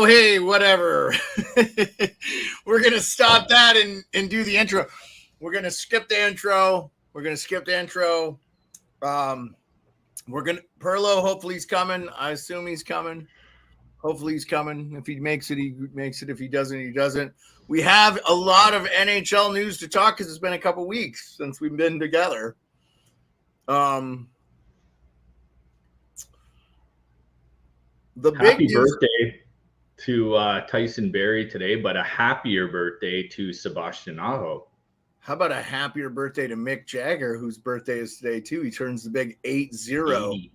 Oh, hey, whatever. We're going to stop that and do the intro. We're going to skip the intro. We're going to, Perlo, hopefully he's coming. I assume he's coming. Hopefully he's coming. If he makes it, he makes it. If he doesn't, he doesn't. We have a lot of NHL news to talk because it's been a couple weeks since we've been together. Happy birthday to Tyson Barrie today, but a happier birthday to Sebastian Aho. How about a happier birthday to Mick Jagger, whose birthday is today too? He turns the big 80.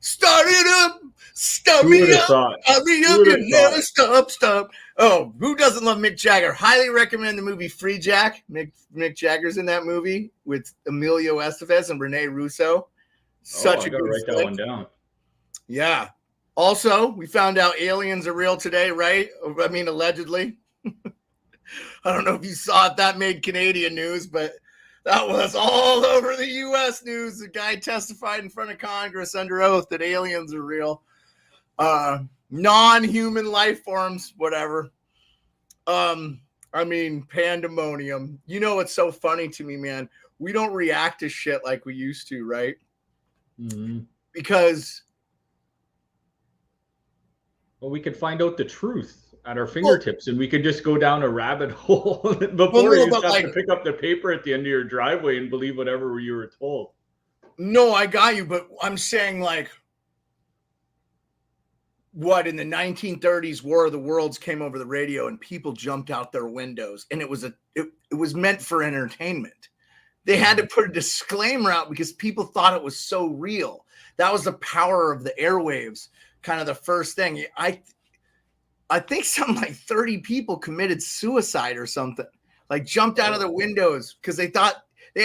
Start it up, stop me up, hurry up, you never stop. Oh, who doesn't love Mick Jagger? Highly recommend the movie Free Jack. Mick Jagger's in that movie with Emilio Estevez and Rene Russo. Such a good write that one down. Yeah. Also, we found out aliens are real today, right? I mean, allegedly. I don't know if you saw it. That made Canadian news, but that was all over the U.S. news. The guy testified in front of Congress under oath that aliens are real. Non-human life forms, whatever. I mean, pandemonium. You know what's so funny to me, man? We don't react to shit like we used to, right? Mm-hmm. Because... well, we could find out the truth at our fingertips, and we could just go down a rabbit hole before you have to pick up the paper at the end of your driveway and believe whatever you were told. No, I got you, but I'm saying like, what, in the 1930s, War of the Worlds came over the radio and people jumped out their windows, and it was meant for entertainment. They had to put a disclaimer out because people thought it was so real. That was the power of the airwaves. Kind of the first thing. I think something like 30 people committed suicide or something, like jumped out of their windows because they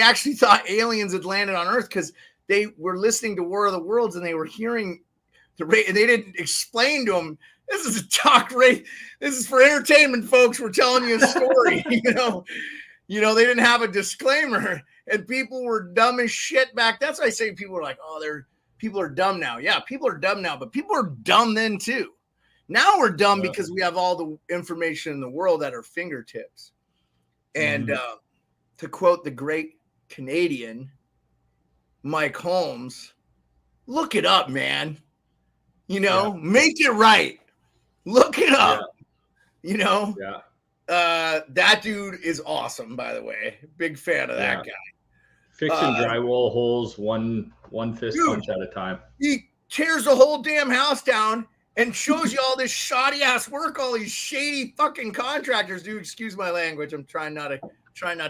actually thought aliens had landed on Earth because they were listening to War of the Worlds and they were hearing and they didn't explain to them, this is a talk rate. This is for entertainment, folks. We're telling you a story. you know, they didn't have a disclaimer and people were dumb as shit back. That's why I say people are like, oh, people are dumb now. Yeah, people are dumb now, but people are dumb then too. Now we're dumb because we have all the information in the world at our fingertips. And to quote the great Canadian Mike Holmes, look it up, man. Make it right. Look it up. Yeah. That dude is awesome, by the way. Big fan of that guy. Fixing drywall holes one fist punch at a time. He tears the whole damn house down and shows you all this shoddy ass work, all these shady fucking contractors do. Excuse my language. I'm trying not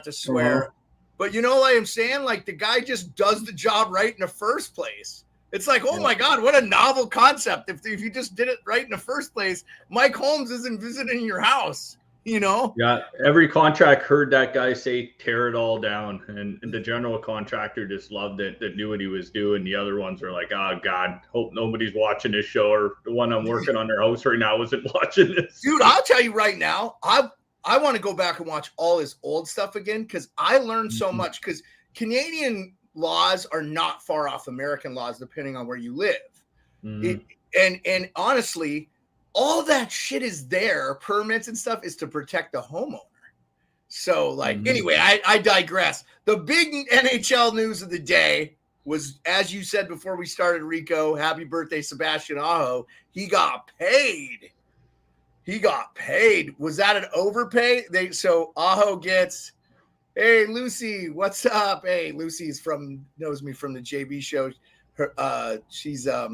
to swear. Uh-huh. But you know what I'm saying? Like the guy just does the job right in the first place. It's like, oh my God, what a novel concept. If you just did it right in the first place, Mike Holmes isn't visiting your house. Yeah, every contract heard that guy say tear it all down, and the general contractor just loved it, that knew what he was doing. The other ones were like, oh God, hope nobody's watching this show, or the one I'm working on their house right now isn't watching this. Dude, I'll tell you right now, I want to go back and watch all his old stuff again because I learned so much, because Canadian laws are not far off American laws depending on where you live. And honestly, all that shit is there, permits and stuff, is to protect the homeowner. So, anyway, I digress. The big NHL news of the day was, as you said before we started, Rico, happy birthday, Sebastian Aho. He got paid. Was that an overpay? So Aho gets, hey, Lucy, what's up? Hey, Lucy's knows me from the JB show. She's a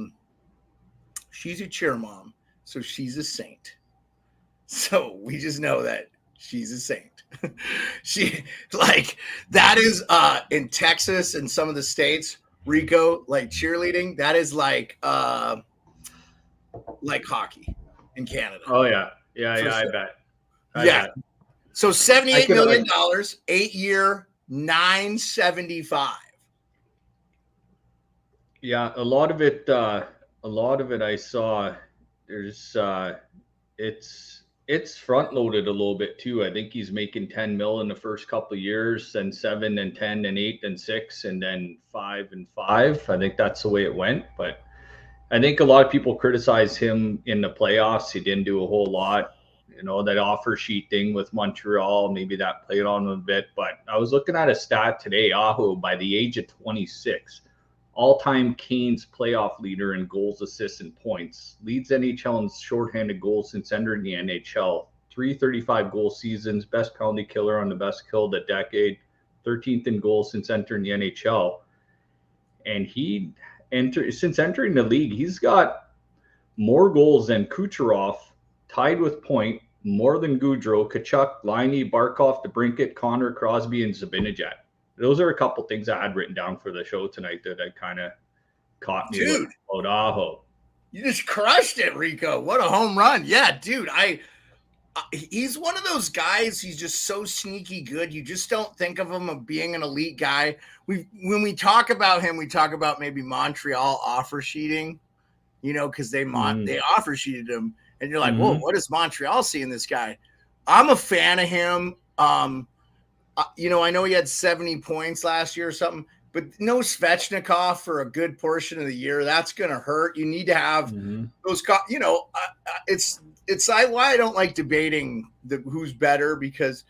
cheer mom. So she's a saint. So we just know that she's a saint. That is in Texas and some of the states, Rico, like cheerleading, that is like hockey in Canada. Oh yeah. Yeah, sure. I bet. I bet. So $78 million, 8-year, $975. Yeah, a lot of it I saw. There's it's front loaded a little bit too. I think he's making 10 mil in the first couple of years, then 7 and 10 and 8 and 6 and then 5 and 5. I think that's the way it went. But I think a lot of people criticize him in the playoffs. He didn't do a whole lot. That offer sheet thing with Montreal, maybe that played on him a bit. But I was looking at a stat today. Aho, by the age of 26, all-time Canes playoff leader in goals, assists, and points. Leads NHL in shorthanded goals since entering the NHL. 335 goal seasons, best penalty killer on the best kill of the decade, 13th in goals since entering the NHL. And since entering the league, he's got more goals than Kucherov, tied with Point, more than Goudreau, Kachuk, Laine, Barkov, DeBrincat, Connor, Crosby, and Zibanejad. Those are a couple things I had written down for the show tonight that I kind of caught me with Aho. You just crushed it, Rico. What a home run. Yeah, dude. He's one of those guys. He's just so sneaky good. You just don't think of him of being an elite guy. When we talk about him, we talk about maybe Montreal offer sheeting, because they offer sheeted him. And you're like, whoa, what does Montreal see in this guy? I'm a fan of him. I know he had 70 points last year or something, but no Svechnikov for a good portion of the year. That's going to hurt. You need to have those, it's why I don't like debating who's better, because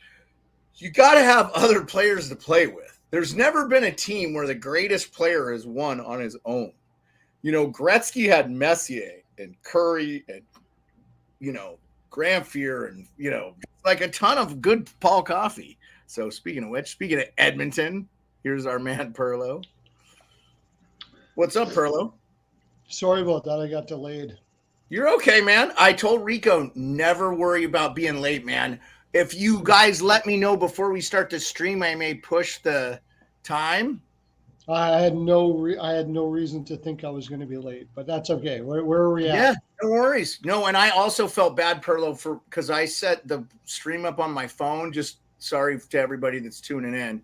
you got to have other players to play with. There's never been a team where the greatest player has won on his own. Gretzky had Messier and Curry and, Grampier and, like a ton of good Paul Coffey. So speaking of Edmonton, here's our man Perlo. What's up, Perlo? Sorry about that. I got delayed. You're okay, man. I told Rico, never worry about being late, man. If you guys let me know before we start the stream, I may push the time. I had no reason to think I was going to be late, but that's okay. Where are we at? Yeah, no worries. No, and I also felt bad, Perlo, because I set the stream up on my phone. Just sorry to everybody that's tuning in.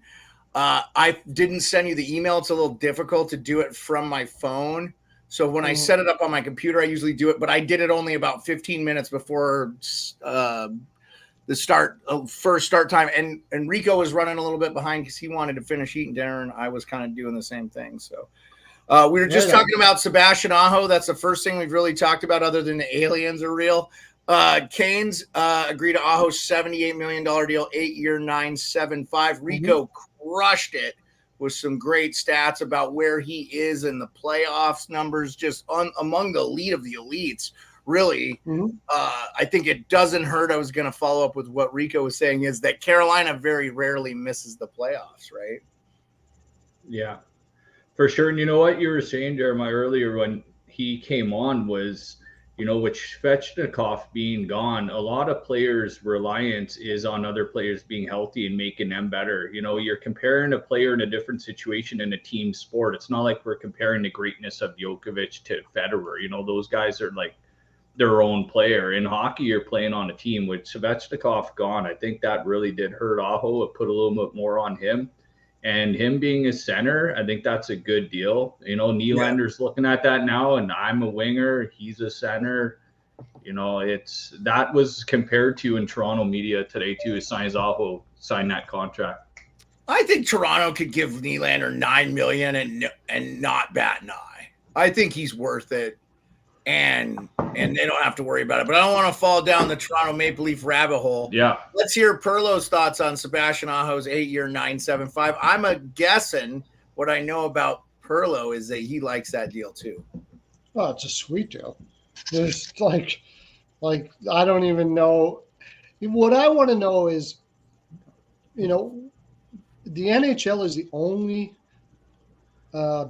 I didn't send you the email. It's a little difficult to do it from my phone. So when I set it up on my computer, I usually do it, but I did it only about 15 minutes before the first start time. And Rico was running a little bit behind because he wanted to finish eating dinner, and I was kind of doing the same thing. So we were just talking about Sebastian Aho. That's the first thing we've really talked about, other than the aliens are real. Canes agreed to Aho's $78 million deal, 8-year, $975. Rico crushed it with some great stats about where he is in the playoffs numbers, just among the elite of the elites. Really, I think it doesn't hurt. I was going to follow up with what Rico was saying, is that Carolina very rarely misses the playoffs, right? Yeah, for sure. And you know what you were saying, Jeremiah, earlier when he came on was, with Svechnikov being gone, a lot of players' reliance is on other players being healthy and making them better. You're comparing a player in a different situation in a team sport. It's not like we're comparing the greatness of Djokovic to Federer. Those guys are like their own player. In hockey, you're playing on a team. With Svechnikov gone, I think that really did hurt Aho. It put a little bit more on him. And him being a center, I think that's a good deal. Nylander's looking at that now, and I'm a winger. He's a center. That was compared to in Toronto media today too. As soon as Aho signed that contract, I think Toronto could give Nylander $9 million and not bat an eye. I think he's worth it, and they don't have to worry about it. But I don't want to fall down the Toronto Maple Leaf rabbit hole. Yeah. Let's hear Perlo's thoughts on Sebastian Aho's 8-year, $975. I'm guessing what I know about Perlo is that he likes that deal too. Oh, it's a sweet deal. There's like I don't even know. What I want to know is, the NHL is the only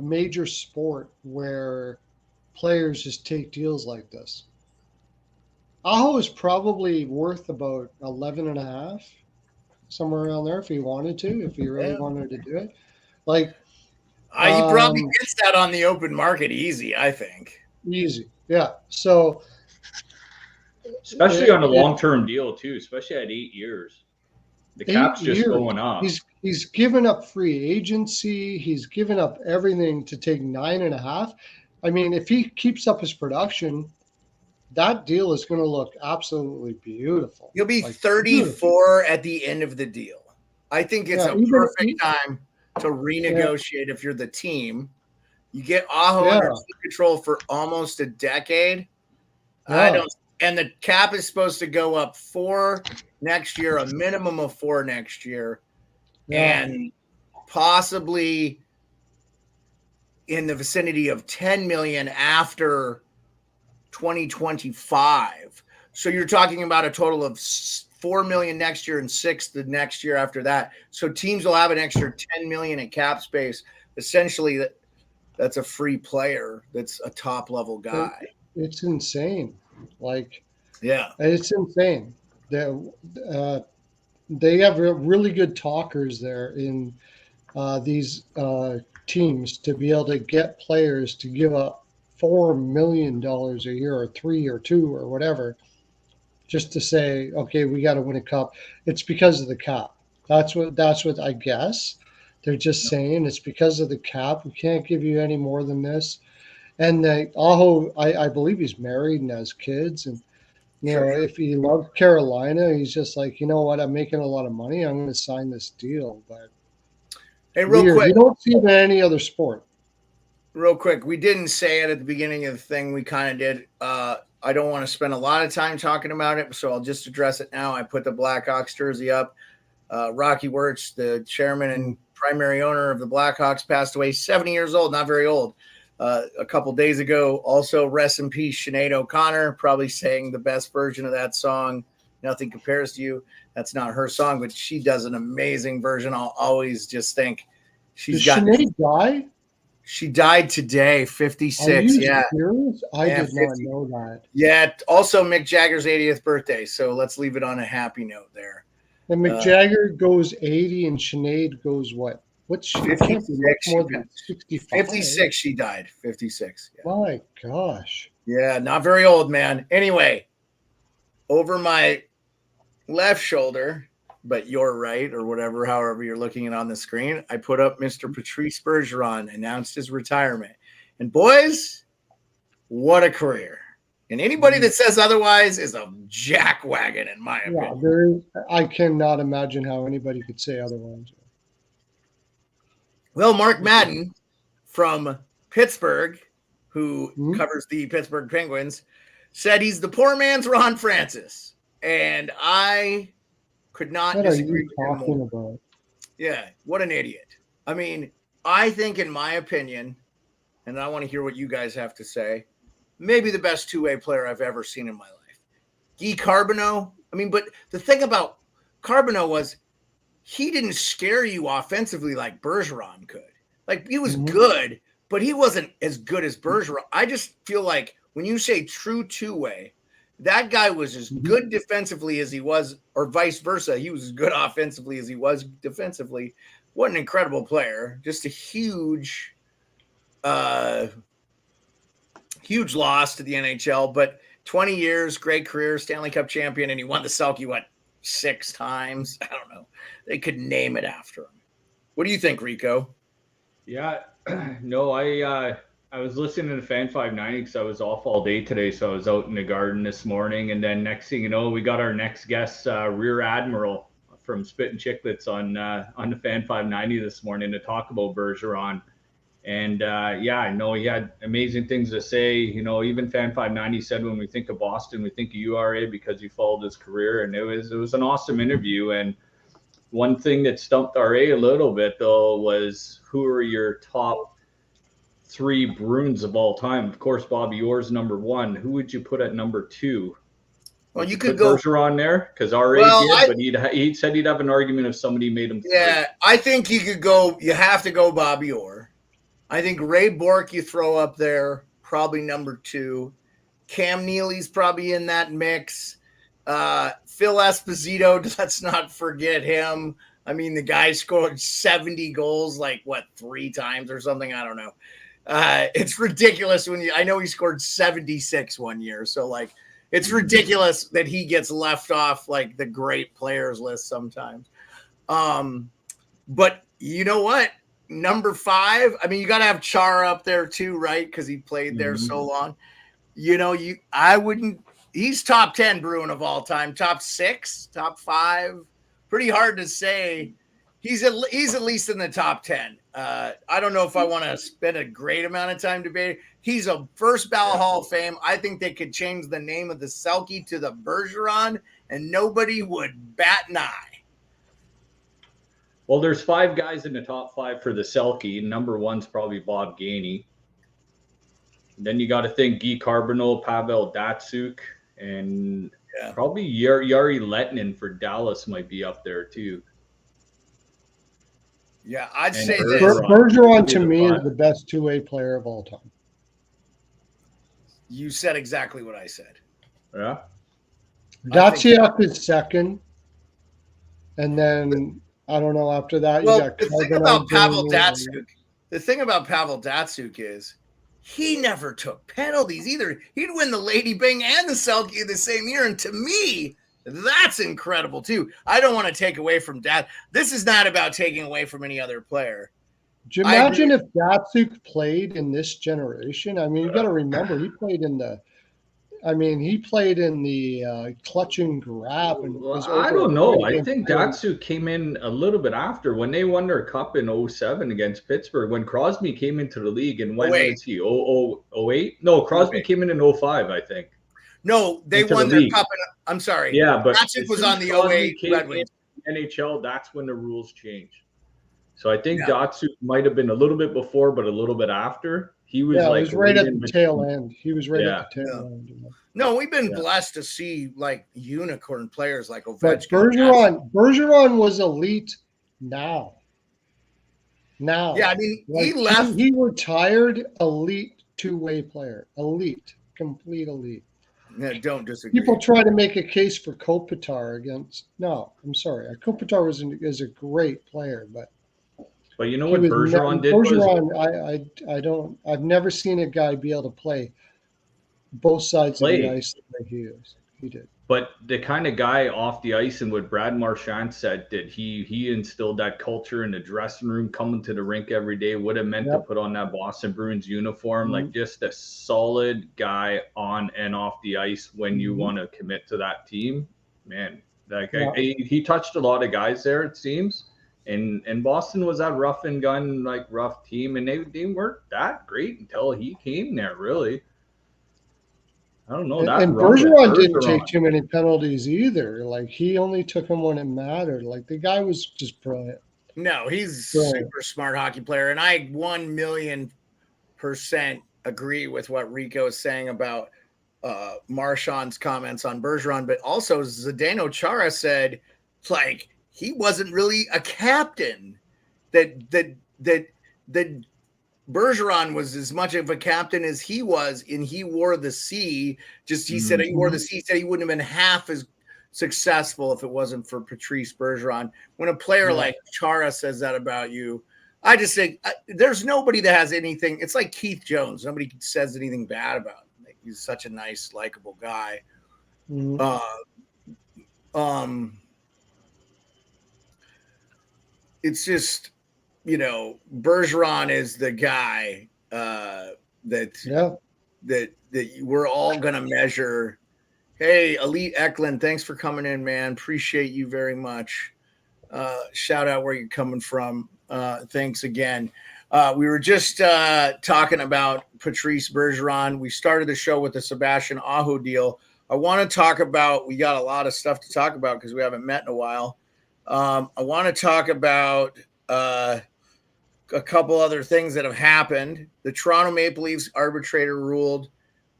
major sport where players just take deals like this. Aho is probably worth about 11.5, somewhere around there, if he wanted to, if he really wanted to do it. Like, he probably gets that on the open market easy, I think. Easy, yeah. So, especially on a long-term deal too, especially at 8 years, the cap's just going up. He's given up free agency. He's given up everything to take 9.5. I mean, if he keeps up his production, that deal is going to look absolutely beautiful. He'll be 34 at the end of the deal. I think it's a perfect time to renegotiate if you're the team. You get Aho Yeah. under team control for almost a decade. Yeah. And the cap is supposed to go up 4 next year, a minimum of 4 next year, Yeah. and possibly in the vicinity of 10 million after 2025. So you're talking about a total of 4 million next year and 6 the next year after that. So teams will have an extra 10 million in cap space. Essentially, that's a free player. That's a top level guy. It's insane. Like, Yeah. it's insane. They have really good talkers there in these teams to be able to get players to give up $4 million a year, or 3 or 2 or whatever, just to say, okay, we got to win a cup. It's because of the cap. That's what I guess they're just saying. It's because of the cap. We can't give you any more than this. And Aho, I believe he's married and has kids. And, Sure. if he loved Carolina, he's just like, you know what, I'm making a lot of money. I'm going to sign this deal. But Hey, real weird. quick, You don't see it in any other sport. we didn't say it at the beginning of the thing. We kind of did. I don't want to spend a lot of time talking about it, so I'll just address it now. I put the Blackhawks jersey up. Rocky Wirtz, the chairman and primary owner of the Blackhawks, passed away, 70 years old, not very old. A couple days ago. Also, rest in peace, Sinead O'Connor, probably sang the best version of that song, Nothing Compares to You. That's not her song, but she does an amazing version. I'll always just think she's got. Did Sinead die? She died today, 56. Are you Yeah. serious? I Yeah, did not 50. know that. Yeah. Also, Mick Jagger's 80th birthday. So let's leave it on a happy note there. And Mick Jagger goes 80 and Sinead goes what? What's she? Can't be much 56, more than 65. 56, she died. 56. Yeah. My gosh. Yeah, not very old, man. Anyway, over my left shoulder, but your right or whatever, however you're looking at on the screen, I put up Mr. Patrice Bergeron announced his retirement. And boys, what a career. And anybody that says otherwise is a jackwagon, in my opinion. I cannot imagine how anybody could say otherwise. Well, Mark Madden from Pittsburgh, who covers the Pittsburgh Penguins, said he's the poor man's Ron Francis. And I could not disagree with him more. About? Yeah, what an idiot. I mean, I think, in my opinion, and I want to hear what you guys have to say, maybe the best two-way player I've ever seen in my life. Guy Carbonneau. I mean, but the thing about Carbonneau was he didn't scare you offensively like Bergeron could. Like, he was good, but he wasn't as good as Bergeron. I just feel like when you say true two-way, that guy was as good defensively as he was, or vice versa. He was as good offensively as he was defensively. What an incredible player. Just a huge loss to the NHL, but 20 years, great career, Stanley Cup champion, and he won the Selke, 6 times? I don't know. They could name it after him. What do you think, Rico? Yeah, no, I was listening to Fan 590 because I was off all day today, so I was out in the garden this morning, and then next thing you know, we got our next guest, Rear Admiral from Spit and Chicklets on the Fan 590 this morning to talk about Bergeron. And I know he had amazing things to say. Even Fan 590 said when we think of Boston, we think of URA because he followed his career, and it was an awesome interview. And one thing that stumped RA a little bit though was who are your top 3 Bruins of all time? Of course, Bobby Orr's number 1. Who would you put at number 2? Well, you could go Bergeron there because RA did, but he said he'd have an argument if somebody made him 3. Yeah, I think you could go. You have to go Bobby Orr. I think Ray Bourque you throw up there, probably number 2. Cam Neely's probably in that mix. Phil Esposito, let's not forget him. I mean, the guy scored 70 goals, 3 times or something. I don't know. It's ridiculous I know he scored 76 one year. So it's ridiculous that he gets left off the great players list sometimes. But you know what? Number 5, I mean, you got to have Chara up there too, right? Because he played there so long. He's top 10 Bruin of all time, top 6, top 5. Pretty hard to say He's at least in the top 10. I don't know if I want to spend a great amount of time debating. He's a first ballot Hall of Fame. I think they could change the name of the Selke to the Bergeron, and nobody would bat an eye. Well, there's 5 guys in the top 5 for the Selke. Number 1's probably Bob Gainey. Then you got to think Guy Carbonneau, Pavel Datsyuk, and probably Yari Lettinen for Dallas might be up there too. Yeah, I'd say Bergeron to me is the best two-way player of all time. You said exactly what I said. Yeah. Datsyuk is second. And then, I don't know, after that, well, you got the thing about Pavel Datsyuk is he never took penalties either. He'd win the Lady Byng and the Selke the same year. And to me, that's incredible too. I don't want to take away from that. This is not about taking away from any other player. Do you imagine if Datsyuk played in this generation? I mean, you got to remember he played in the clutch and grab. And I don't know. I think Datsyuk came in a little bit after when they won their cup in 07 against Pittsburgh. When Crosby came into the league and when was he? 08? No, Crosby came in 05, I think. No, they won their cup. I'm sorry. Yeah, but Datsyuk was on the 08 Red Wings. NHL, that's when the rules changed. So I think Datsyuk might have been a little bit before, but a little bit after. He was he was right at the tail end. He was right at the tail end. No, we've been blessed to see like unicorn players like Ovechkin. But Bergeron was elite now. Yeah, I mean, he left. He retired elite two-way player. Elite. Complete elite. Yeah, don't disagree. People try to make a case for Kopitar against. No, I'm sorry. Kopitar is a great player, but you know what Bergeron did? Bergeron, I've never seen a guy be able to play both sides of the ice the way he did. But the kind of guy off the ice, and what Brad Marchand said, that he instilled that culture in the dressing room, coming to the rink every day, would have meant to put on that Boston Bruins uniform, like just a solid guy on and off the ice when you want to commit to that team. Man, he touched a lot of guys there, it seems. And Boston was that rough and gun, like rough team, and they weren't that great until he came there, really. I don't know. And Bergeron didn't take too many penalties either. Like, he only took them when it mattered. Like, the guy was just brilliant. No, he's a super smart hockey player. And I 1,000,000% agree with what Rico is saying about Marchand's comments on Bergeron. But also, Zdeno Chara said, like, he wasn't really a captain. That Bergeron was as much of a captain as he was, and he wore the C. He said he wore the C. He said he wouldn't have been half as successful if it wasn't for Patrice Bergeron. When a player like Chara says that about you, I just say there's nobody that has anything. It's like Keith Jones. Nobody says anything bad about him. Like, he's such a nice, likable guy. It's just, Bergeron is the guy that we're all going to measure. Hey, Elite Eklund, thanks for coming in, man. Appreciate you very much. Shout out where you're coming from. Thanks again. We were just talking about Patrice Bergeron. We started the show with the Sebastian Aho deal. I want to talk about, we got a lot of stuff to talk about because we haven't met in a while. I want to talk about a couple other things that have happened. The Toronto Maple Leafs arbitrator ruled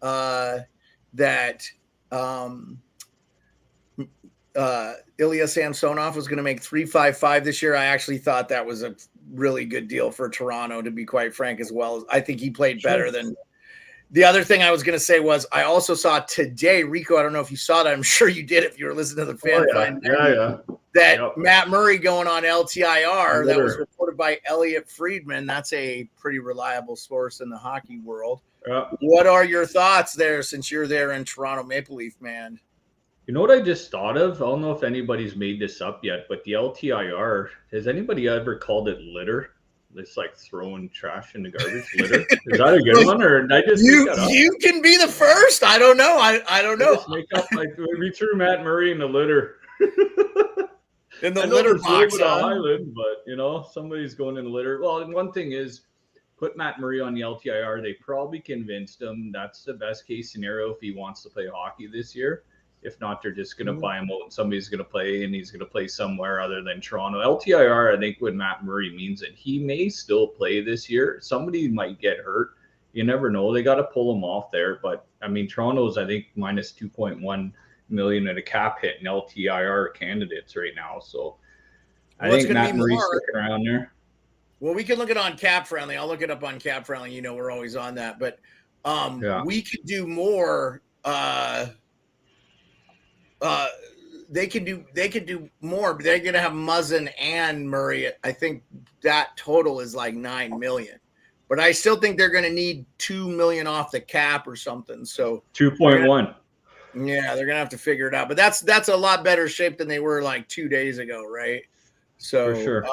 that Ilya Samsonov was going to make $3.55 this year. I actually thought that was a really good deal for Toronto, to be quite frank, as well. I think he played better than. The other thing I was going to say was I also saw today, Rico, I don't know if you saw that. I'm sure you did if you were listening to the fan. That Matt Murray going on LTIR, that was reported by Elliot Friedman. That's a pretty reliable source in the hockey world. What are your thoughts there, since you're there in Toronto Maple Leaf, man? You know what I just thought of? I don't know if anybody's made this up yet, but the LTIR, has anybody ever called it litter? It's like throwing trash in the garbage. Litter. Is that a good one, or did I just make that up? You can be the first. I don't know. I don't know. Just make up, like, we threw Matt Murray in the litter. in the I know litter there's a little box. bit of Huh? Highland, but somebody's going in the litter. Well, and one thing is, put Matt Murray on the LTIR. They probably convinced him that's the best case scenario if he wants to play hockey this year. If not, they're just going to buy him out and somebody's going to play, and he's going to play somewhere other than Toronto. LTIR, I think, with Matt Murray means that he may still play this year. Somebody might get hurt. You never know. They got to pull him off there. But, I mean, Toronto's, I think, minus 2.1 million at a cap hit in LTIR candidates right now. So I think Matt Murray's sticking around there. Well, we can look it on Cap Friendly. I'll look it up on Cap Friendly. You know, we're always on that. But we could do more. They could do more, but they're going to have Muzzin and Murray. I think that total is like 9 million. But I still think they're going to need 2 million off the cap or something. So 2.1. Yeah, they're going to have to figure it out. But that's a lot better shape than they were like 2 days ago, right? So for sure.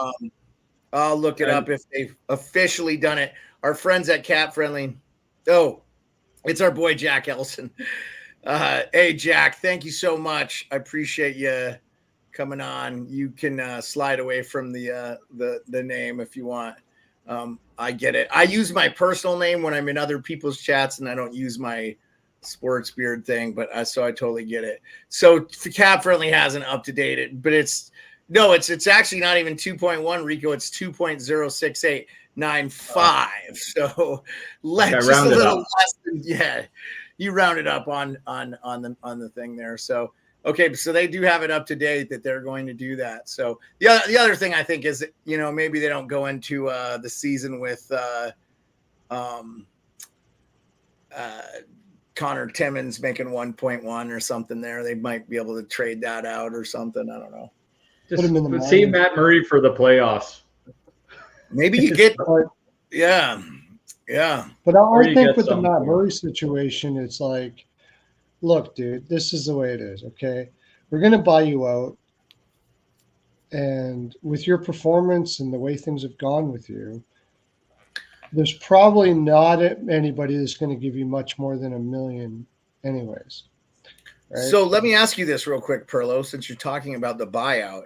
I'll look it up if they've officially done it. Our friends at Cap Friendly. Oh, it's our boy Jack Ellison. Hey, Jack, thank you so much. I appreciate you coming on. You can slide away from the name if you want. I get it. I use my personal name when I'm in other people's chats, and I don't use my sports beard thing, but so I totally get it. So Cap Friendly hasn't up to date it, but it's actually not even 2.1, Rico. It's 2.06895. So just a little less than, you round it up on the thing there. So okay, so they do have it up to date that they're going to do that. So the other thing I think is, maybe they don't go into the season with Connor Timmins making 1.1 or something there. They might be able to trade that out or something. I don't know. Just save Matt Murray for the playoffs. Maybe you get yeah. But I think with the Matt Murray situation, it's like, look, dude, this is the way it is, okay? We're going to buy you out. And with your performance and the way things have gone with you, there's probably not anybody that's going to give you much more than $1 million anyways. Right? So let me ask you this real quick, Perlo, since you're talking about the buyout.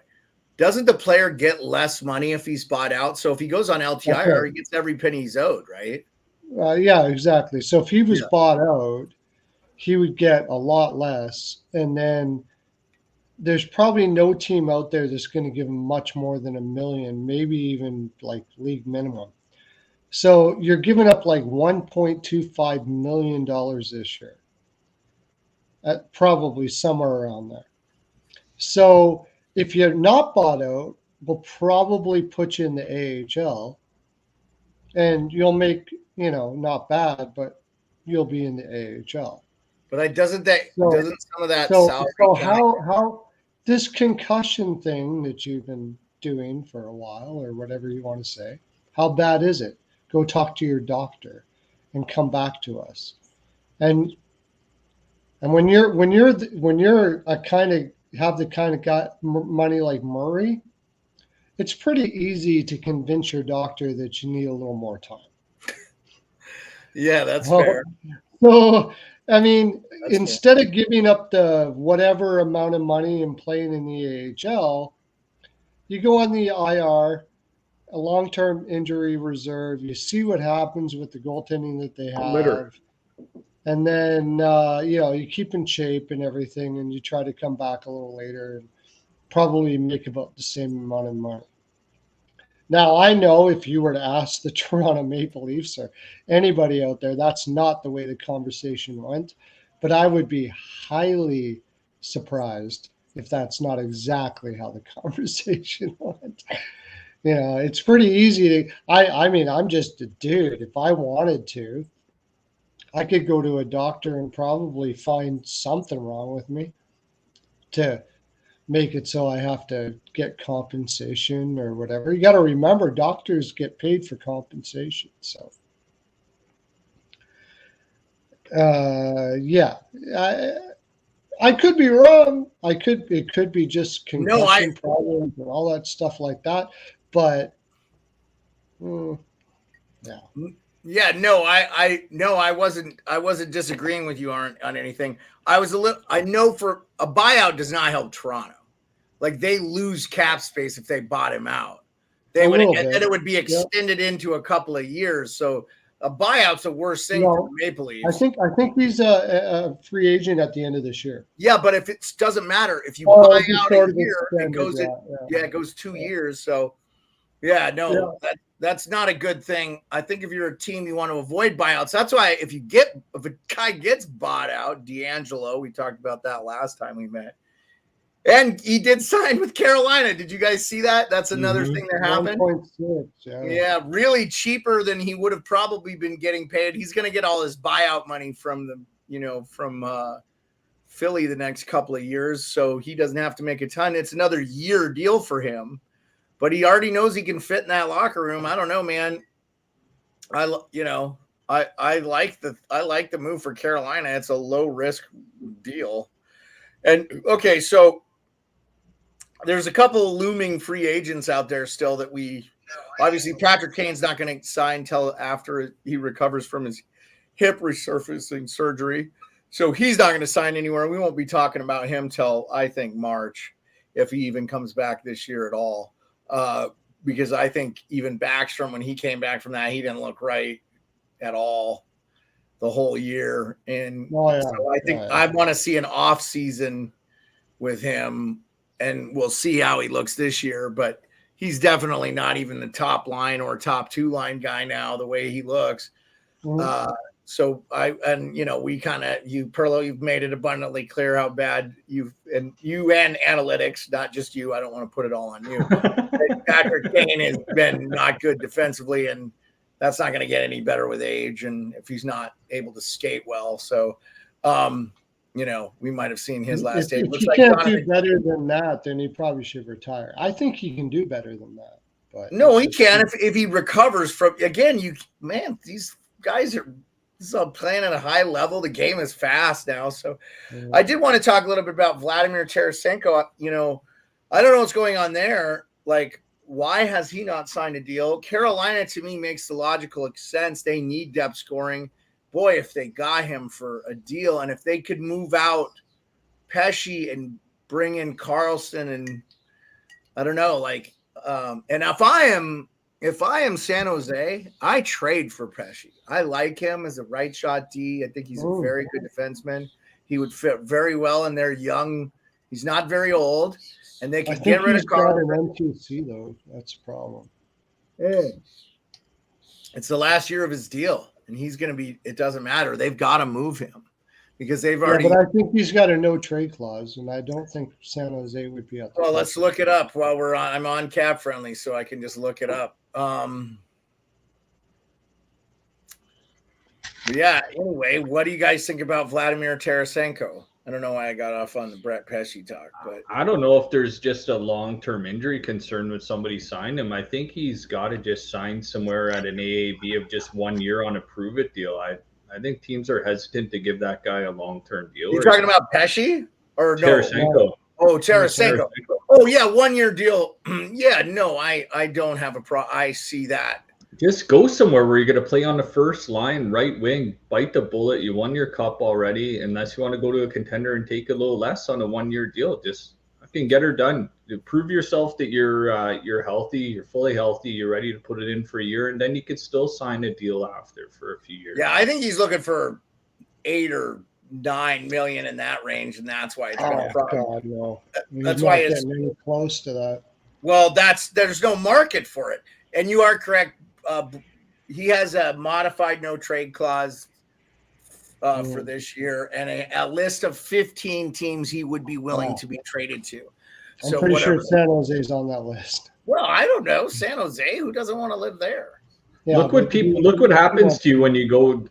Doesn't the player get less money if he's bought out? So if he goes on LTIR, he gets every penny he's owed, right? Yeah, exactly. So if he was bought out, he would get a lot less. And then there's probably no team out there that's going to give him much more than $1 million, maybe even like league minimum. So you're giving up like $1.25 million this year. Probably somewhere around there. So if you're not bought out, we'll probably put you in the AHL. And you'll make, not bad, but you'll be in the AHL. But doesn't some of that salary? So how this concussion thing that you've been doing for a while, or whatever you want to say, how bad is it? Go talk to your doctor, and come back to us. And when you're a kind of have the kind of got money like Murray, it's pretty easy to convince your doctor that you need a little more time. Yeah, that's fair. So, I mean, instead of giving up the whatever amount of money and playing in the AHL, you go on the IR, a long-term injury reserve. You see what happens with the goaltending that they have. And then, you keep in shape and everything, and you try to come back a little later and probably make about the same amount of money. Now, I know if you were to ask the Toronto Maple Leafs or anybody out there, that's not the way the conversation went. But I would be highly surprised if that's not exactly how the conversation went. It's pretty easy to, I mean, I'm just a dude. If I wanted to, I could go to a doctor and probably find something wrong with me to make it so I have to get compensation or whatever. You got to remember, doctors get paid for compensation. So, I could be wrong. It could be just concussion problems and all that stuff like that. But, Yeah, no, I wasn't disagreeing with you on anything. I know for a buyout does not help Toronto. like they lose cap space if they bought him out. A little And bit. then it would be extended into a couple of years. So a buyout's the worst thing No, for the Maple Leafs. I think he's a free agent at the end of this year. Yeah, but if it doesn't matter, if you Oh, buy it'll be out sort a of year, it extended, goes it goes 2 years. So no, that's not a good thing. I think if you're a team, you want to avoid buyouts. That's why if a guy gets bought out, D'Angelo, we talked about that last time we met. And he did sign with Carolina. Did you guys see that? That's another thing that happened. 1.6, Yeah, really cheaper than he would have probably been getting paid. He's going to get all his buyout money from from Philly the next couple of years, so he doesn't have to make a ton. It's another year deal for him, but he already knows he can fit in that locker room. I don't know, man. I like the move for Carolina. It's a low risk deal. And okay, so there's a couple of looming free agents out there still that obviously Patrick Kane's not going to sign till after he recovers from his hip resurfacing surgery. So he's not going to sign anywhere. We won't be talking about him till I think March, if he even comes back this year at all. Because I think even Backstrom, when he came back from that, he didn't look right at all the whole year. And so I think I want to see an off season with him, and we'll see how he looks this year, but he's definitely not even the top line or top 2 line guy now, the way he looks. Mm-hmm. So Perlo, you've made it abundantly clear how bad you and analytics, not just you. I don't want to put it all on you. Patrick Kane has been not good defensively, and that's not going to get any better with age. And if he's not able to skate well, so, we might have seen his last day. If he can't do better than that, then he probably should retire. I think he can do better than that. But no, he can if he recovers from. Again, these guys are playing at a high level. The game is fast now. So I did want to talk a little bit about Vladimir Tarasenko. I don't know what's going on there. Like, why has he not signed a deal? Carolina, to me, makes the logical sense. They need depth scoring. Boy, if they got him for a deal, and if they could move out Pesci and bring in Carlson, and I don't know, and if I am San Jose, I trade for Pesci. I like him as a right shot D. I think he's a very good defenseman. He would fit very well in their young. He's not very old, and they can get rid of Carlson. Got an MTC though. That's a problem. It's the last year of his deal. And he's going to be, it doesn't matter. They've got to move him because they've already. But I think he's got a no trade clause, and I don't think San Jose would be at the Well, let's look it up while I'm on Cap Friendly, so I can just look it up. Anyway, what do you guys think about Vladimir Tarasenko? I don't know why I got off on the Brett Pesci talk, but I don't know if there's just a long-term injury concern when somebody signed him. I think he's got to just sign somewhere at an AAV of just 1 year on a prove-it deal. I think teams are hesitant to give that guy a long-term deal. You're talking about Pesci or Tarasenko? No? Oh, Tarasenko. Oh yeah, 1 year deal. I don't have a problem. I see that. Just go somewhere where you're going to play on the first line, right wing, bite the bullet. You won your cup already. Unless you want to go to a contender and take a little less on a 1 year deal, just fucking get her done. Prove yourself that you're healthy, you're fully healthy, you're ready to put it in for a year, and then you could still sign a deal after for a few years. Yeah, I think he's looking for 8 or 9 million in that range, and that's why it's been a problem. God, no. That's why it's getting close to that. Well, there's no market for it, and you are correct. He has a modified no trade clause for this year, and a list of 15 teams he would be willing to be traded to. I'm pretty sure San Jose's on that list. Well, I don't know. San Jose, who doesn't want to live there? Yeah, look what happens to you when you go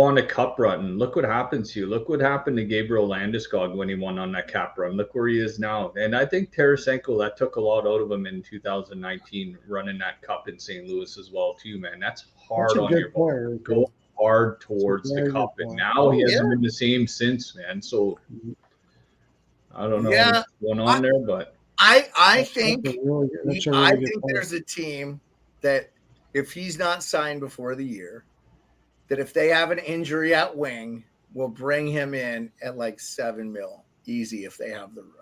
on a cup run. Look what happens to you. Look what happened to Gabriel Landeskog when he won on that cap run. Look where he is now. And I think Tarasenko, that took a lot out of him in 2019, running that cup in St. Louis as well too, man. That's hard on your body. Go hard towards the cup. And now he hasn't been the same since, man. So I don't know what's going on there, but I think there's a team that if he's not signed before the year, that if they have an injury at wing, will bring him in at like $7 million easy if they have the room.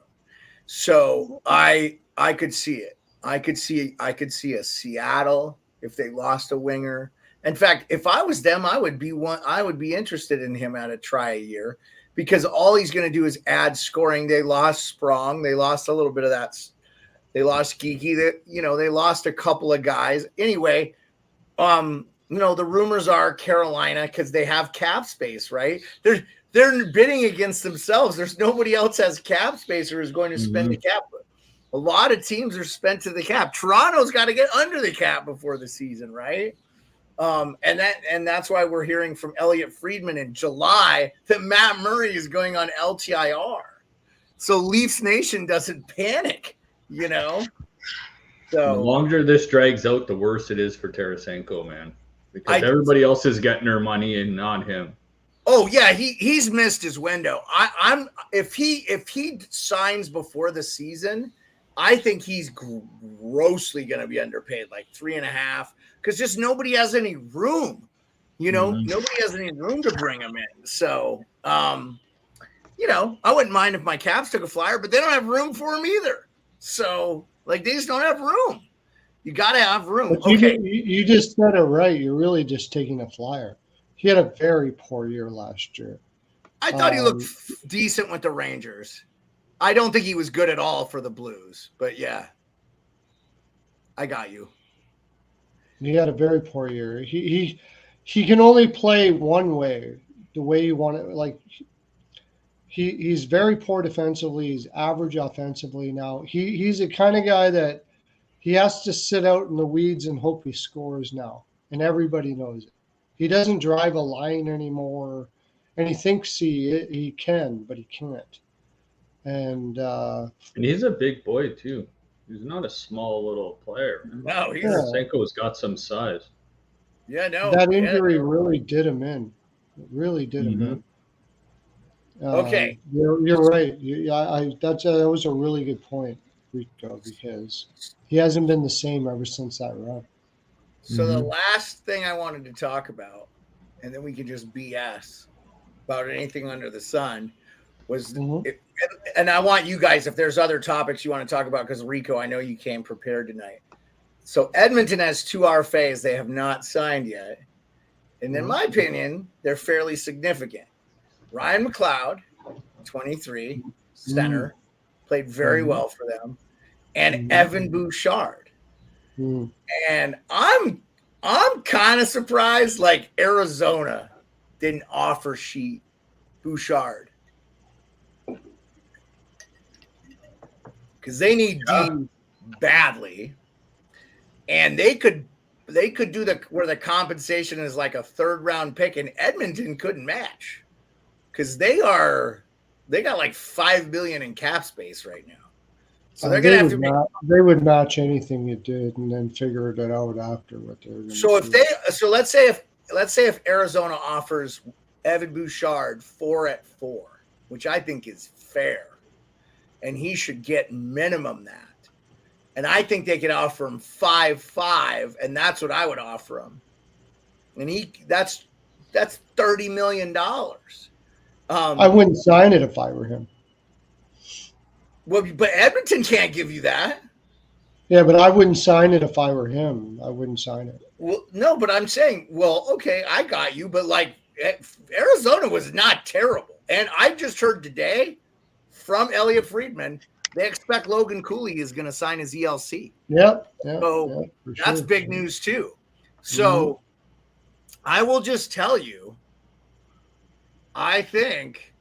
So I could see it. I could see a Seattle if they lost a winger. In fact, if I was them, I would be interested in him at a try a year, because all he's going to do is add scoring. They lost Sprong. They lost a little bit of that. They lost Geeky. They lost a couple of guys. Anyway, the rumors are Carolina, because they have cap space, right? They're bidding against themselves. There's nobody else has cap space or is going to spend the cap. A lot of teams are spent to the cap. Toronto's got to get under the cap before the season, right? And that's why we're hearing from Elliot Friedman in July that Matt Murray is going on LTIR. So Leafs Nation doesn't panic, So the longer this drags out, the worse it is for Tarasenko, man. Because everybody else is getting their money and not him. Oh yeah, he's missed his window. If he signs before the season, I think he's grossly going to be underpaid, like 3.5, because just nobody has any room. Nobody has any room to bring him in. So, I wouldn't mind if my Caps took a flyer, but they don't have room for him either. So, they just don't have room. You got to have room. But you just said it right. You're really just taking a flyer. He had a very poor year last year. I thought he looked decent with the Rangers. I don't think he was good at all for the Blues, but yeah, I got you. He had a very poor year. He can only play one way, the way you want it. He's very poor defensively. He's average offensively. Now he's the kind of guy that he has to sit out in the weeds and hope he scores now, and everybody knows it. He doesn't drive a line anymore, and he thinks he can, but he can't. And he's a big boy too. He's not a small little player. No, Tarasenko's got some size. Yeah, no. That injury really did him in. It really did him in. Okay, you're right. That was a really good point, Rico, because he hasn't been the same ever since that run. So the last thing I wanted to talk about, and then we can just BS about anything under the sun, was and I want you guys, if there's other topics you want to talk about, because Rico, I know you came prepared tonight. So Edmonton has 2 RFAs they have not signed yet. And in my opinion, they're fairly significant. Ryan McLeod, 23, center, played very well for them. And Evan Bouchard. And I'm kind of surprised, Arizona didn't offer sheet Bouchard. Because they need D badly, and they could do where the compensation is like a 3rd round pick, and Edmonton couldn't match because they got like $5 billion in cap space right now, so they're gonna have to. They would match anything you did, and then figure it out after what they're going to. So let's say if Arizona offers Evan Bouchard 4 at 4, which I think is fair. And he should get minimum that. And I think they could offer him 5.5, and that's what I would offer him. And that's $30 million. I wouldn't sign it if I were him. Well, but Edmonton can't give you that. Yeah, but I wouldn't sign it if I were him. I wouldn't sign it. Well, no, but I'm saying, okay, I got you, but Arizona was not terrible. And I just heard today from Elliot Friedman, they expect Logan Cooley is going to sign his ELC. So that's big news too. So I will just tell you, I think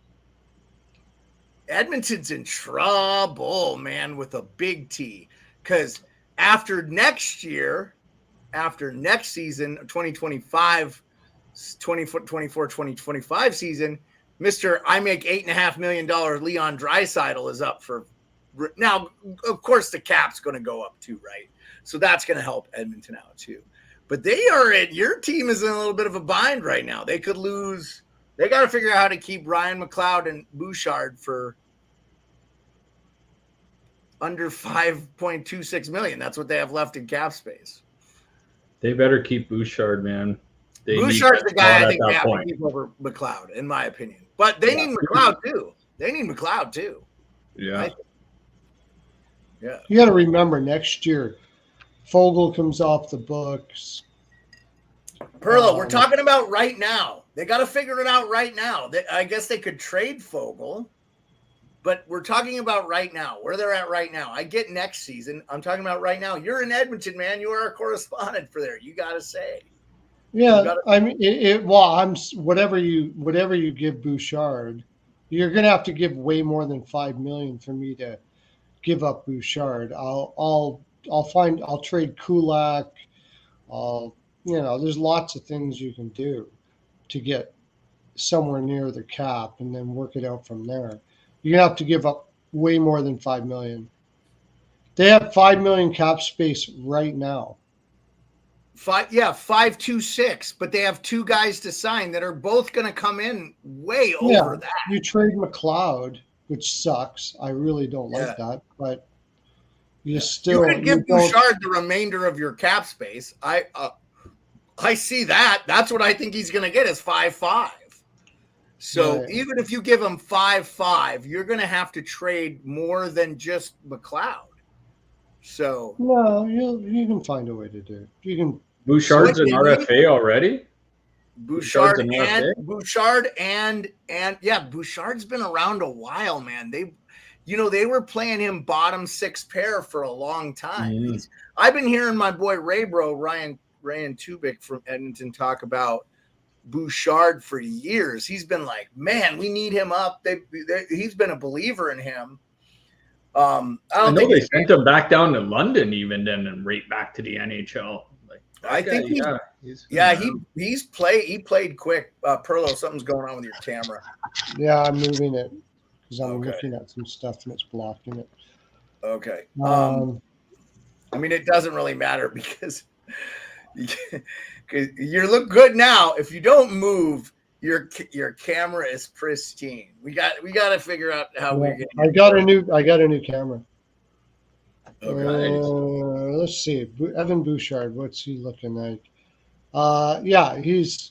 Edmonton's in trouble, man, with a big T. Because after next season, 2025, 2024-2025 season, Mr. I make $8.5 million Leon Draisaitl is up for now. Of course, the cap's going to go up too, right? So that's going to help Edmonton out too. But your team is in a little bit of a bind right now. They could lose. They got to figure out how to keep Ryan McLeod and Bouchard for under $5.26 million. That's what they have left in cap space. They better keep Bouchard, man. Bouchard's the guy I think they have to keep over McLeod, in my opinion. But they need McLeod too. Yeah. Yeah. You got to remember next year, Fogel comes off the books. Perlo, we're talking about right now. They got to figure it out right now. I guess they could trade Fogel, but we're talking about right now, where they're at right now. I get next season. I'm talking about right now. You're in Edmonton, man. You are a correspondent for there. You got to say. Yeah, I mean, well, whatever you give Bouchard, you're gonna have to give way more than $5 million for me to give up Bouchard. I'll trade Kulak. There's lots of things you can do to get somewhere near the cap and then work it out from there. You're gonna have to give up way more than $5 million. They have $5 million cap space right now. 526, but they have two guys to sign that are both going to come in way over that. You trade McLeod, which sucks. I really don't like that, but you could give Bouchard the remainder of your cap space. I see that. That's what I think he's going to get is 5.5. So even if you give him 5.5, you're going to have to trade more than just McLeod. So no, you can find a way to do it. You can. Bouchard's an RFA already. Bouchard's been around a while, man. They were playing him bottom six pair for a long time. I've been hearing my boy Ryan Tubick from Edmonton talk about Bouchard for years. He's been like, man, we need him up. He's been a believer in him. I know they sent him back down to London even then and right back to the NHL. I think he played quick. Perlo, something's going on with your camera. Yeah, I'm moving it because I'm looking at some stuff and it's blocking it. Okay. I mean, it doesn't really matter because you look good now. If you don't move, your camera is pristine. We got to figure out how we're getting. I got a new camera. Okay. Let's see. Evan Bouchard, what's he looking like? He's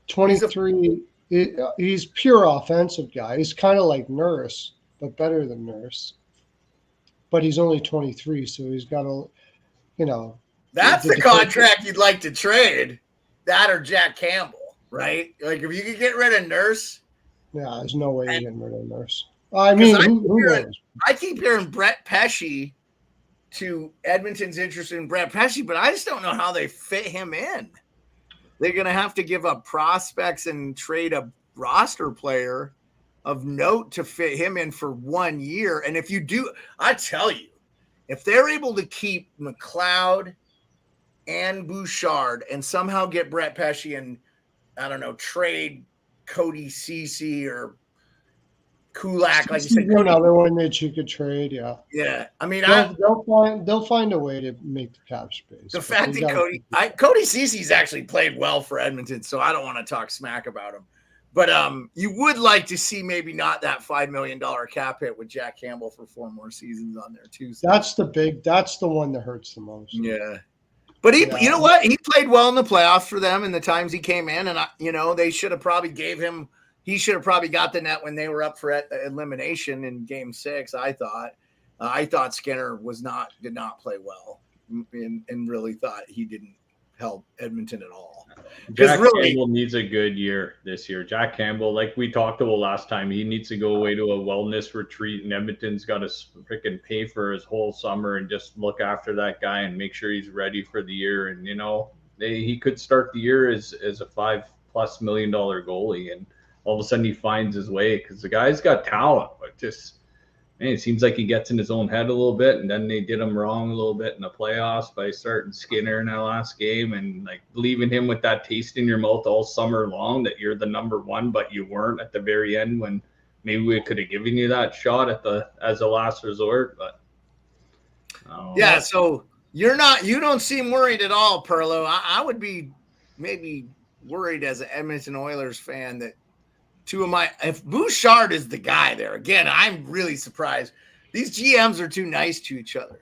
23. He's pure offensive guy. He's kind of like Nurse, but better than Nurse. But he's only 23, so he's got That's the contract you'd like to trade. That or Jack Campbell, right? Like if you could get rid of Nurse. Yeah, there's no way you're getting rid of Nurse. I mean, who knows? I keep hearing Brett Pesce to Edmonton's interested in Brett Pesce, but I just don't know how they fit him in. They're going to have to give up prospects and trade a roster player of note to fit him in for 1 year. And if you do, I tell you, if they're able to keep McLeod and Bouchard and somehow get Brett Pesce and, I don't know, trade Cody Ceci or Kulak, like you said, another one that you could trade. Yeah. I mean, they'll find a way to make the cap space. The fact that Cody Ceci's actually played well for Edmonton, so I don't want to talk smack about him. But you would like to see maybe not that $5 million cap hit with Jack Campbell for 4 more seasons on there too. So. That's the one that hurts the most. Yeah. But you know what? He played well in the playoffs for them in the times he came in, and they should have probably he should have probably got the net when they were up for elimination in Game 6. I thought Skinner did not play well, and really thought he didn't help Edmonton at all. Jack Campbell needs a good year this year. Jack Campbell, like we talked about last time, he needs to go away to a wellness retreat, and Edmonton's got to freaking pay for his whole summer and just look after that guy and make sure he's ready for the year. And he could start the year as a $5+ million goalie, and all of a sudden he finds his way because the guy's got talent, but just it seems like he gets in his own head a little bit, and then they did him wrong a little bit in the playoffs by starting Skinner in that last game and like leaving him with that taste in your mouth all summer long that you're the number one, but you weren't at the very end when maybe we could have given you that shot as a last resort. But so you don't seem worried at all, Perlo. I would be maybe worried as an Edmonton Oilers fan that if Bouchard is the guy there, again, I'm really surprised. These GMs are too nice to each other.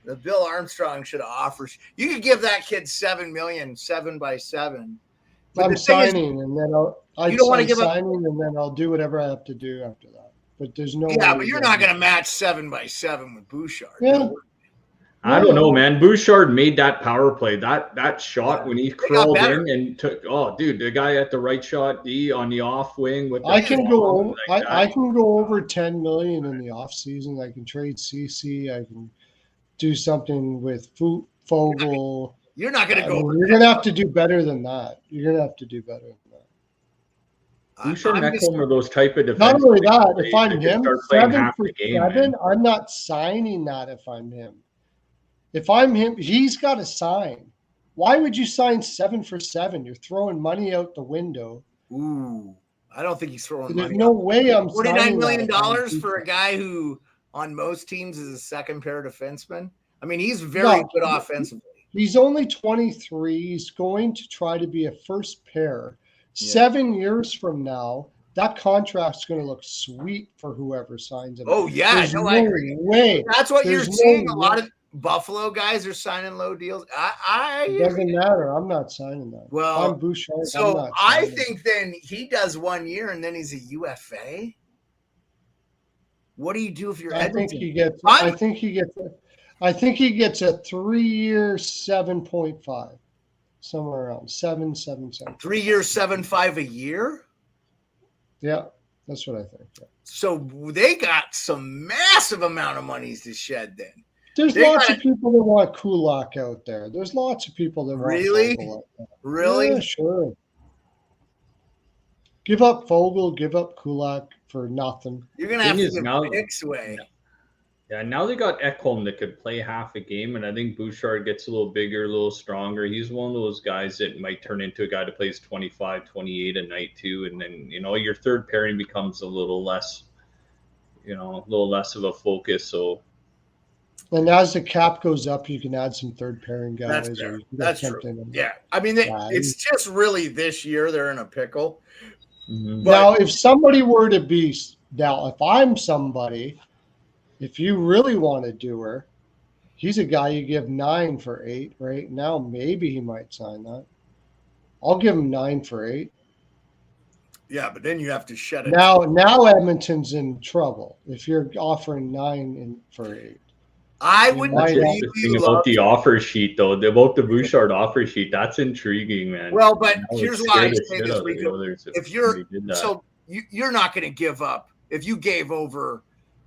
The Bill Armstrong should have offered. You could give that kid $7 million, 7x7. I'm signing, and then I'll do whatever I have to do after that. but there's no. Yeah, way but you're not going to match 7x7 with Bouchard. Yeah. No. I don't know, man. Bouchard made that power play. That shot when he got crawled better. in and took. Oh, dude, the guy at the right shot D on the off wing with. I can go. Like I can go over 10 million in the off season. I can trade CC. I can do something with Fogel. You're not going to go. You're going to have to do better than that. You're going to have to do better than that. Bouchard and Ekholm are those type of defensemen. Not only that, if I'm him, start playing 7 half for the game, 7, man. I'm not signing that if I'm him. If I'm him, he's got to sign. Why would you sign 7 for 7? You're throwing money out the window. Ooh, I don't think he's throwing There's money. no way I'm $49 million signing for a guy who on most teams is a second pair defenseman. I mean, he's very good offensively. He's only 23. He's going to try to be a first pair. 7 years from now, that contract's going to look sweet for whoever signs him. Oh, yeah. There's I agree. Way. That's what There's you're seeing. no A lot of Buffalo guys are signing low deals. It doesn't matter. I'm not signing that. Well, I'm Bouchard. so I think then he does 1 year and then he's a UFA. What do you do if you're I Edmonton? think he gets. I think he gets a 3-year 7.5, somewhere around 7.77. 3 years, 7.5 a year. Yeah, that's what I think. Yeah. So they got some massive amount of monies to shed then. There's lots of people that want Kulak out there. There's lots of people that want Fogel out there. Really? Yeah, sure. Give up Fogel, give up Kulak for nothing. You're gonna have to give picks away. Yeah, now they got Ekholm that could play half a game, and I think Bouchard gets a little bigger, a little stronger. He's one of those guys that might turn into a guy that plays 25, 28 a night too, and then your third pairing becomes a little less, a little less of a focus. So. And as the cap goes up, you can add some third pairing guys. That's true. Yeah, I mean, it's just really this year they're in a pickle. Mm-hmm. Now, if somebody were to be if I'm somebody, if you really want to do her, he's a guy you give 9 for 8 right now. Maybe he might sign that. I'll give him 9 for 8. Yeah, but then you have to shut it. Now Edmonton's in trouble if you're offering 9 for 8. I would really about the offer sheet, though. About the Bouchard offer sheet, that's intriguing, man. Well, but here's why I say this: if you're not going to give up, if you gave over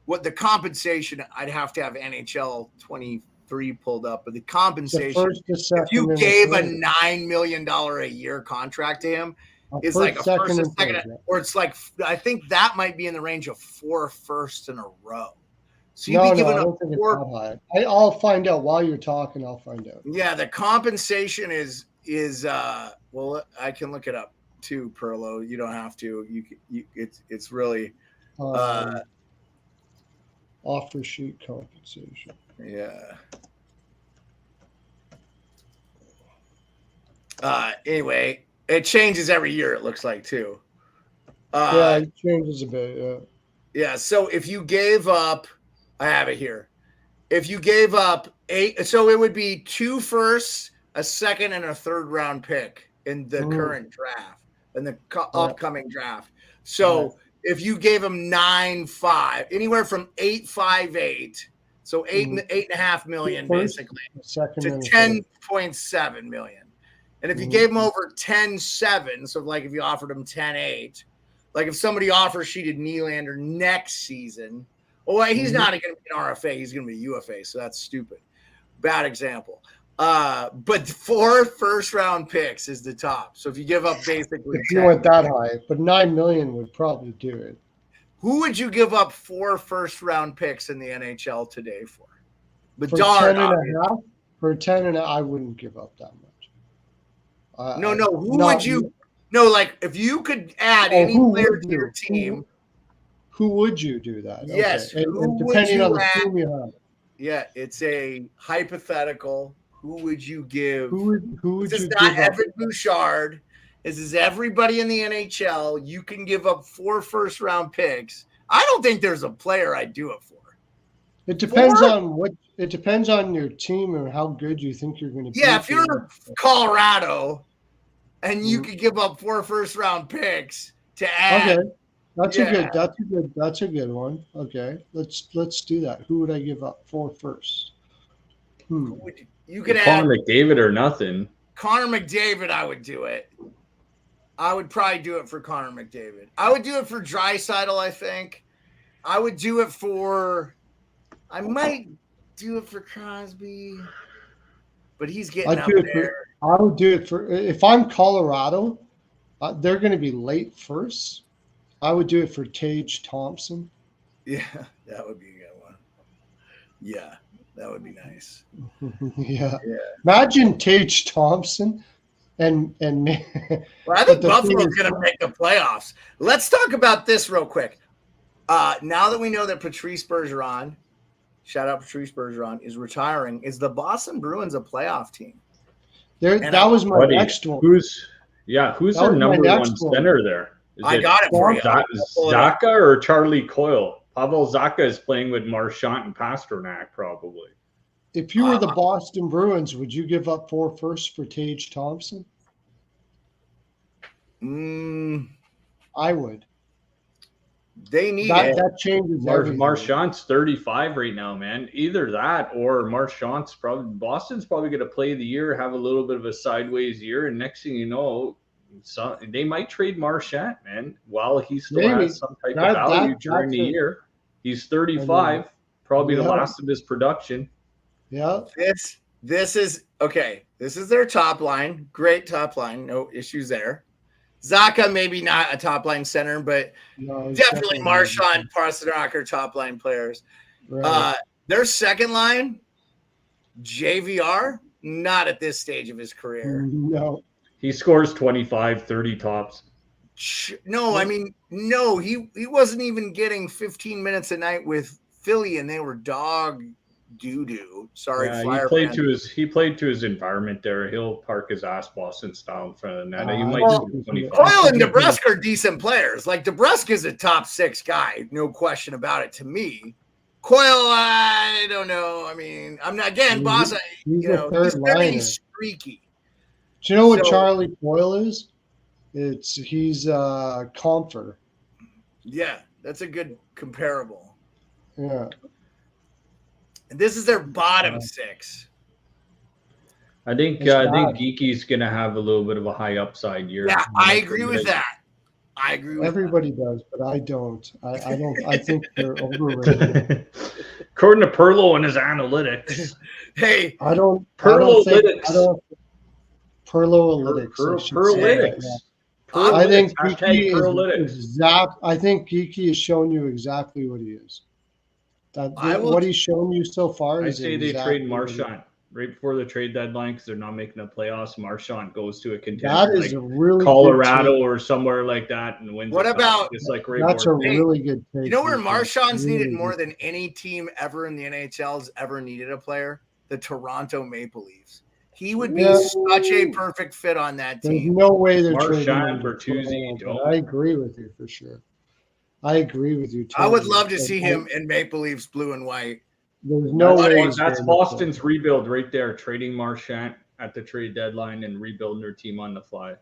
what the compensation, I'd have to have NHL 23 pulled up, but the compensation, if you gave a $9 million a year contract to him, is like a first and second, or it's like I think that might be in the range of 4 firsts in a row. So you'd be giving up 4. I'll find out while you're talking. I'll find out. Yeah, the compensation is well, I can look it up too, Perlo. You don't have to. It's really offer sheet compensation. Yeah. Anyway, it changes every year. It looks like too. Yeah, it changes a bit. Yeah. Yeah. So if you gave up. I have it here. If you gave up 8, so it would be 2 firsts, a second, and a third round pick in the current draft, in the upcoming draft. So if you gave them 9.5, anywhere from 8.58, so 8.5 million basically, to 10.7 million. And if you gave them over 10.7, so like if you offered them 10.8, like if somebody offer sheeted Nylander next season. Well, he's not going to be an RFA. He's going to be a UFA, so that's stupid. Bad example. But 4 first-round picks is the top. So if you give up basically if you went that high, but 9 million would probably do it. Who would you give up 4 first-round picks in the NHL today for? Bedard, for 10 and I wouldn't give up that much. No. Who would you? No, like if you could add any player to your team. Who would you do that? Yes. Okay. And depending on the team you have. Yeah, it's a hypothetical. Who would you give? Who would this you is not give Evan Bouchard. This is everybody in the NHL. You can give up 4 first-round picks. I don't think there's a player I'd do it for. It depends on what. It depends on your team and how good you think you're going to be. Yeah, if you're Colorado and you could give up 4 first-round picks to add That's Yeah. a good. That's a good one. Okay, let's do that. Who would I give up for first? You could Connor add McDavid or nothing. Connor McDavid. I would do it. I would probably do it for Connor McDavid. I would do it for Draisaitl, I think. I would do it for. I might do it for Crosby, but he's getting up there. I would do it for if I'm Colorado. They're going to be late first. I would do it for Tage Thompson. Yeah, that would be a good one. Yeah, that would be nice. Yeah. Imagine Tage Thompson and well, I think Buffalo's going to make the playoffs. Let's talk about this real quick. Now that we know that Patrice Bergeron, shout out Patrice Bergeron, is retiring, is the Boston Bruins a playoff team? That was my next one. Who's their number one center there? I got it for you. Zacha or Charlie Coyle? Pavel Zacha is playing with Marchand and Pasternak, probably. If you were the Boston Bruins, would you give up 4 firsts for Tage Thompson? I would. They need that changes everything. Marchand's 35 right now, man. Either that or Boston's probably going to play the year, have a little bit of a sideways year, and next thing you know, they might trade Marchand, man, while he still has some type of value during the year. He's 35, probably the last of his production. Yeah. This is okay. This is their top line. Great top line. No issues there. Zacha, maybe not a top line center, but definitely Marchand, Pasternak are top line players. Right. Their second line, JVR, not at this stage of his career. No. He scores 25, 30 tops. No, I mean, no, he wasn't even getting 15 minutes a night with Philly, and they were dog doo-doo. Sorry, yeah, he played to his environment there. He'll park his ass Boston style in front of the net. Coyle and DeBrusk are decent players. Like, DeBrusk is a top 6 guy, no question about it to me. Coyle, I don't know. I mean, I'm not, again, Boston, he's very streaky. Do you know what Charlie Coyle is? He's Comfer. Yeah, that's a good comparable. Yeah. And this is their bottom 6. I think Geeky's gonna have a little bit of a high upside year. Yeah, I agree with that. Everybody does, but I don't. I don't. I think they're overrated. According to Perlo and his analytics. Hey, I don't. Perlo-lytics. Perlo-lytics. I think Geeky has shown you exactly what he is. What he's shown you so far. I say they trade Marchand right before the trade deadline because they're not making the playoffs. Marchand goes to a contender. That is like a really Colorado or somewhere like that and wins. What about? It's like that's a really good take. You know where Marchand's needed more than any team ever in the NHL's ever needed a player? The Toronto Maple Leafs. He would be such a perfect fit on that team. There's no way they're Marchand, Bertuzzi. I agree with you for sure. I agree with you too. I would love to see him in Maple Leafs blue and white. There's no way. That's Boston's rebuild right there, trading Marchand at the trade deadline and rebuilding their team on the fly.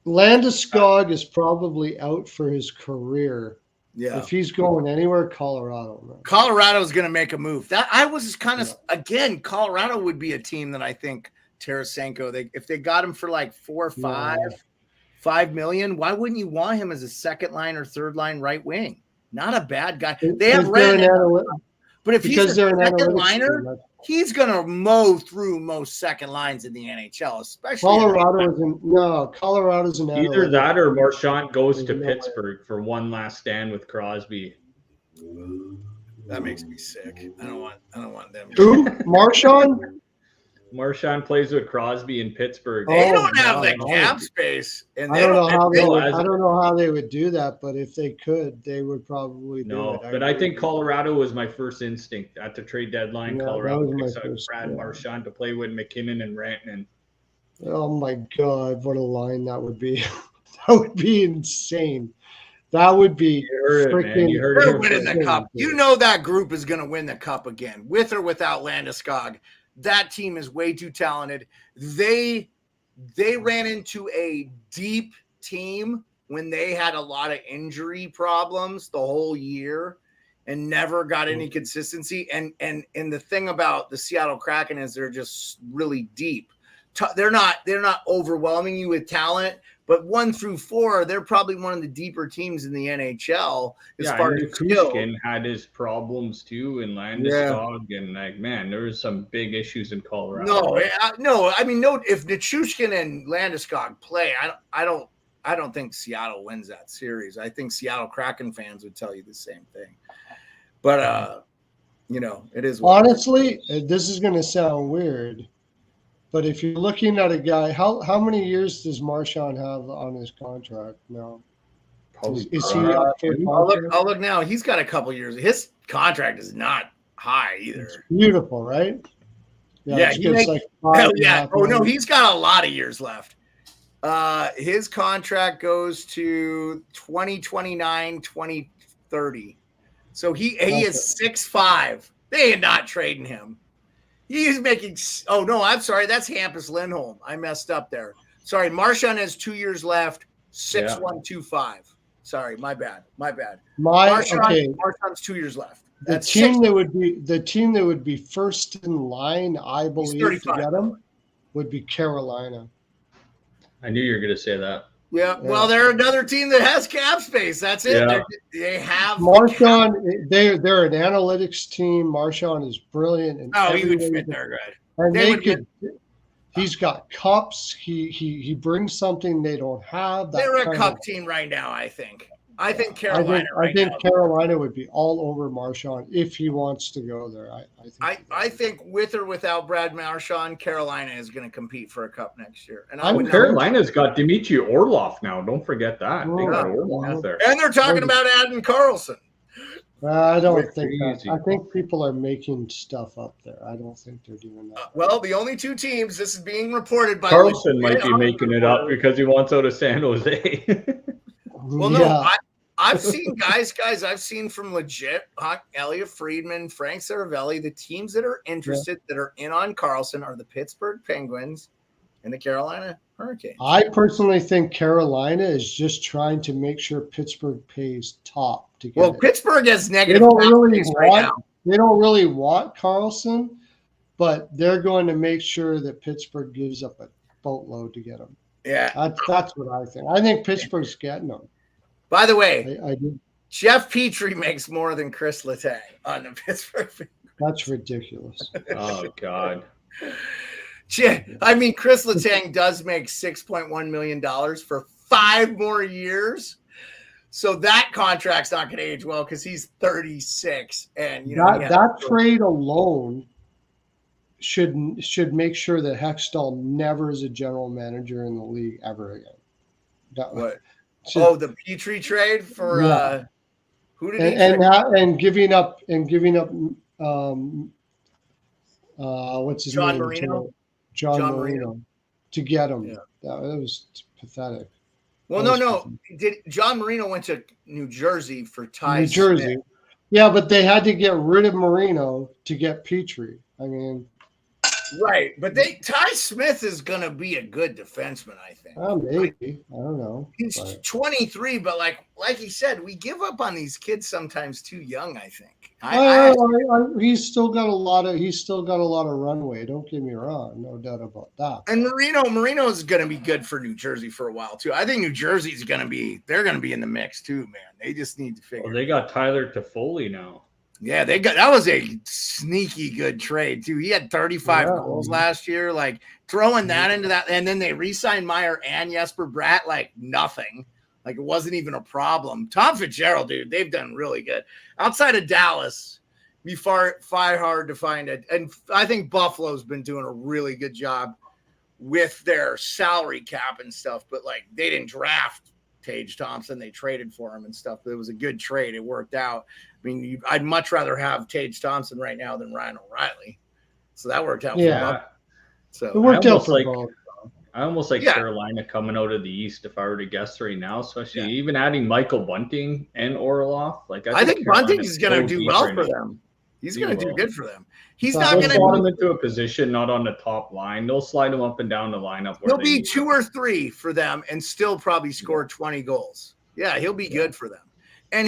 Landeskog is probably out for his career. Yeah. If he's going anywhere, Colorado. Man. Colorado's going to make a move. That I was kind of again, Colorado would be a team that I think Tarasenko. If they got him for like 4 or 5 million, why wouldn't you want him as a second line or third line right wing? Not a bad guy. They have but if he's a second liner, he's going to mow through most second lines in the NHL, especially Colorado's an either that or Marchand goes to Pittsburgh for one last stand with Crosby. That makes me sick. I don't want them. Who? Marchand? Marchand plays with Crosby in Pittsburgh. They don't have the cap space, and I don't know how they would do that, but if they could, they would probably do it. But I think Colorado was my first instinct at the trade deadline. Colorado picks up Brad Marchand to play with McKinnon and Rantanen. Oh my God, what a line that would be! That would be insane. That would be freaking. They're winning the cup. You know that group is going to win the cup again, with or without Landeskog. That team is way too talented. They ran into a deep team when they had a lot of injury problems the whole year and never got any consistency. And the thing about the Seattle Kraken is they're just really deep. They're not overwhelming you with talent, but 1 through 4, they're probably one of the deeper teams in the NHL as far as skill. Nichushkin had his problems too, and Landeskog, and like, man, there was some big issues in Colorado. No. I mean, if Nichushkin and Landeskog play, I don't think Seattle wins that series. I think Seattle Kraken fans would tell you the same thing. But it is. Honestly, this is going to sound weird. But if you're looking at a guy, how many years does Marchand have on his contract now? Probably. Is he up for I'll look now. He's got a couple years. His contract is not high either. It's beautiful, right? Yeah, hell yeah. Oh no, he's got a lot of years left. His contract goes to 2029, 2030. So he is 6'5". They are not trading him. He's making. Oh no, I'm sorry. That's Hampus Lindholm. I messed up there. Sorry, Marchand has 2 years left. 6'1", 2'5". Sorry, my bad. Marchand's 2 years left. The team that would be first in line, I believe, to get him would be Carolina. I knew you were going to say that. Yeah, well, they're another team that has cap space. That's it. Yeah. They have Marchand. They're an analytics team. Marchand is brilliant. He would fit there good. And he's got cups. He brings something they don't have. They're a cup team right now, I think. I think Carolina. I think Carolina would be all over Marchand if he wants to go there. I think with or without Brad Marchand, Carolina is going to compete for a cup next year. And Carolina's got Dmitry Orlov now. Don't forget that. They got Orlov there. And they're talking about adding Carlson. I don't think that. I think people are making stuff up there. I don't think they're doing that. Well, the only 2 teams, this is being reported by Carlson might be making it up because he wants out of San Jose. Well, no, I've seen guys I've seen from legit Elliot Friedman, Frank Saravelli. The teams that are interested, that are in on Carlson, are the Pittsburgh Penguins and the Carolina Hurricanes. I personally think Carolina is just trying to make sure Pittsburgh pays top to get it. Pittsburgh has negative. They don't really want Carlson, but they're going to make sure that Pittsburgh gives up a boatload to get him. Yeah, that's what I think. I think Pittsburgh's getting them. By the way, I do. Jeff Petrie makes more than Chris Letang on the Pittsburgh Penguins. That's ridiculous. Oh God. I mean, Chris Letang does make $6.1 million for 5 more years. So that contract's not going to age well because he's 36. And that trade alone should make sure that Hextall never is a general manager in the league ever again. What? The Petrie trade for who did he trade? And giving up what's his John name? Marino? John Marino to get him. Yeah. That was pathetic. Well, no. John Marino went to New Jersey for Ty New Jersey. Smith. Yeah, but they had to get rid of Marino to get Petrie. I mean, right, but Ty Smith is going to be a good defenseman, I think. Maybe. I don't know. He's 23, but like he said, we give up on these kids sometimes too young, I think. He's still got a lot of runway. Don't get me wrong, no doubt about that. And Marino is going to be good for New Jersey for a while too. I think New Jersey's going to be in the mix too, man. They just need to figure. Well, they got Tyler Toffoli now. Yeah, that was a sneaky good trade too. He had 35 goals last year. Like throwing that into that, and then they re-signed Meyer and Jesper Bratt like nothing. Like it wasn't even a problem. Tom Fitzgerald, dude, they've done really good. Outside of Dallas, be far hard to find it. And I think Buffalo's been doing a really good job with their salary cap and stuff. But like they didn't draft Tage Thompson, they traded for him and stuff. But it was a good trade. It worked out. I mean, I'd much rather have Tage Thompson right now than Ryan O'Reilly. So that worked out. Yeah. So it worked out for both. I almost like Carolina coming out of the East if I were to guess right now, especially even adding Michael Bunting and Orlov. Like I think Bunting is going to do well for them. He's He going to do will. good for them. He's So not They'll going slot to. him into a position not on the top line. They'll slide him up and down the lineup. Where He'll they be need 2 him. or 3 for them and still probably score 20 goals. Yeah, he'll be good for them. And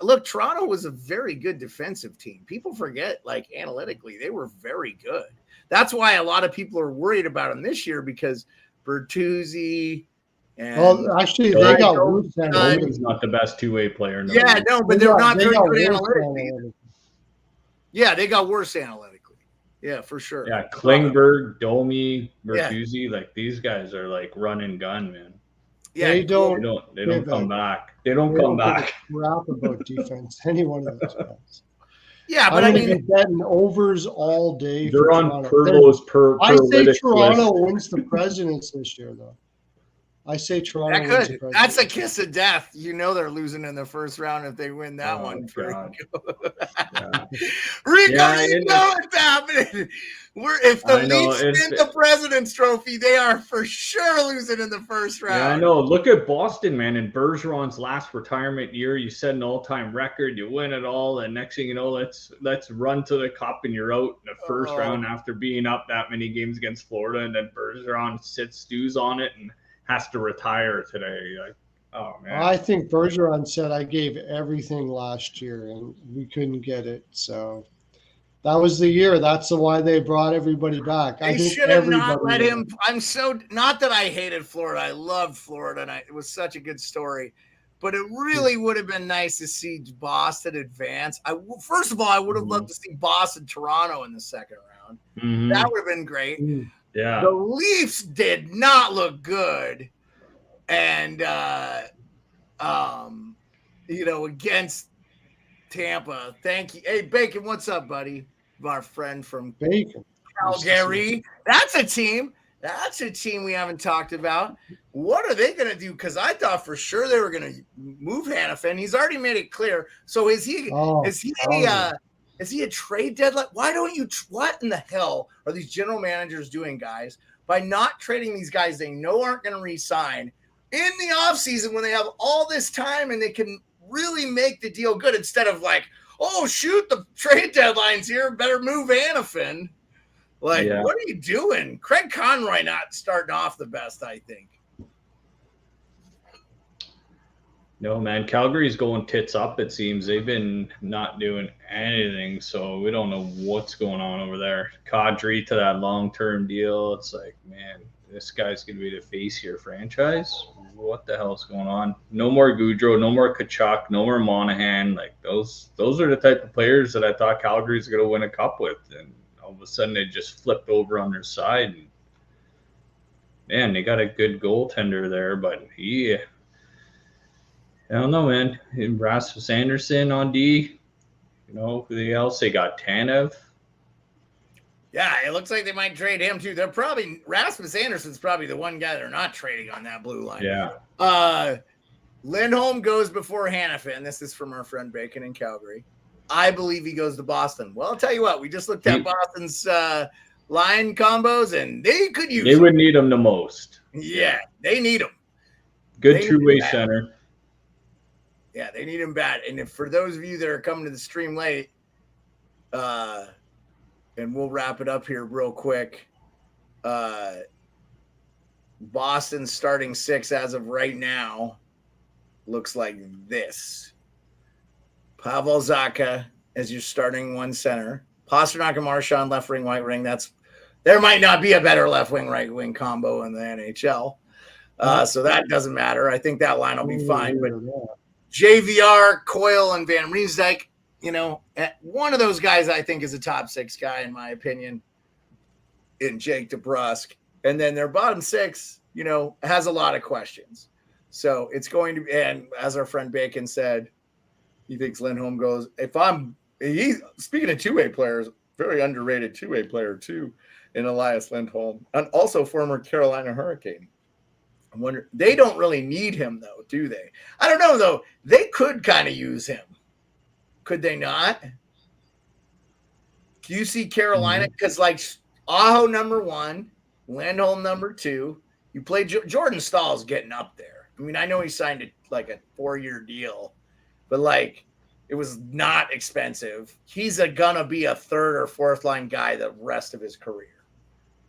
look, Toronto was a very good defensive team. People forget, like, analytically, they were very good. That's why a lot of people are worried about them this year, because Bertuzzi and Well, actually, they got worse He's not the best two-way player. No. yeah, no, but they're not very good analytically. analytically. Yeah, they got worse analytically. Yeah, for sure. Yeah, Klingberg, Domi, Bertuzzi, like these guys are like run and gun, man. Yeah, They don't come back. They don't come back. Crap about defense. Any one of those guys. Yeah, but I'm going to be betting overs all day. They're on Toronto. Perlo's per. I say list. Toronto wins the Presidents this year, though. I say Toronto wins the Presidents. That's a kiss of death. You know they're losing in the first round if they win that one. God. Rico, you know what's happening. If the Leafs win the President's Trophy, they are for sure losing in the first round. Yeah, I know. Look at Boston, man. In Bergeron's last retirement year, you set an all-time record. You win it all, and next thing you know, let's run to the cup, and you're out in the first round after being up that many games against Florida, and then Bergeron stews on it and has to retire today. Like, oh man. I think Bergeron said I gave everything last year, and we couldn't get it. So that was the year. That's why they brought everybody back. They should have not let him. Not that I hated Florida. I loved Florida, and it was such a good story. But it really would have been nice to see Boston advance. First of all, I would have loved to see Boston, Toronto in the second round. Mm-hmm. That would have been great. Yeah. The Leafs did not look good. And, against Tampa. Thank you. Hey, Bacon, what's up, buddy? Our friend from Bacon. Calgary. That's a team. That's a team we haven't talked about. What are they going to do? Because I thought for sure they were going to move Hanifin. He's already made it clear. So is he a trade deadline? Why don't you? What in the hell are these general managers doing, guys, by not trading these guys they know aren't going to re-sign in the offseason when they have all this time and they can really make the deal good, instead of like, oh, shoot, the trade deadline's here, better move Hanifin. What are you doing? Craig Conroy not starting off the best, I think. No, man. Calgary's going tits up, it seems. They've been not doing anything, so we don't know what's going on over there. Kadri to that long-term deal. It's like, man, this guy's going to be the face of your franchise? What the hell's going on? No more Goudreau, no more Kachuk, no more Monahan. Like, those are the type of players that I thought Calgary's going to win a cup with, and all of a sudden they just flipped over on their side. And, man, they got a good goaltender there, but I don't know, man. Rasmus Anderson on D. Who else? They got Tanev. Yeah, it looks like they might trade him too. They're probably Rasmus Anderson's probably the one guy they're not trading on that blue line. Yeah. Lindholm goes before Hanifin. This is from our friend Bacon in Calgary. I believe he goes to Boston. Well, I'll tell you what, we just looked at Boston's line combos, and they could use. They would need him the most. Yeah, they need him. Good two-way center. Yeah, they need him bad. And for those of you that are coming to the stream late, and we'll wrap it up here real quick. Boston's starting 6 as of right now looks like this. Pavel Zacha as your starting one center. Pasternak and Marchand left wing, right wing. There might not be a better left wing, right wing combo in the NHL. So that doesn't matter. I think that line will be fine. But JVR, Coyle, and Van Riemsdyk, one of those guys I think is a top 6 guy in my opinion, in Jake DeBrusk. And then their bottom 6, has a lot of questions. So it's going to be, and as our friend Bacon said, he thinks Lindholm goes. He's speaking of two-way players, very underrated two-way player too, in Elias Lindholm, and also former Carolina Hurricane. I wonder, they don't really need him though, do they? I don't know though. They could kind of use him. Could they not? Do you see Carolina? Because like Aho number 1, Lindholm number 2. You play Jordan Stahl's getting up there. I mean, I know he signed a 4-year deal, but like It was not expensive. He's gonna be a third or fourth line guy the rest of his career.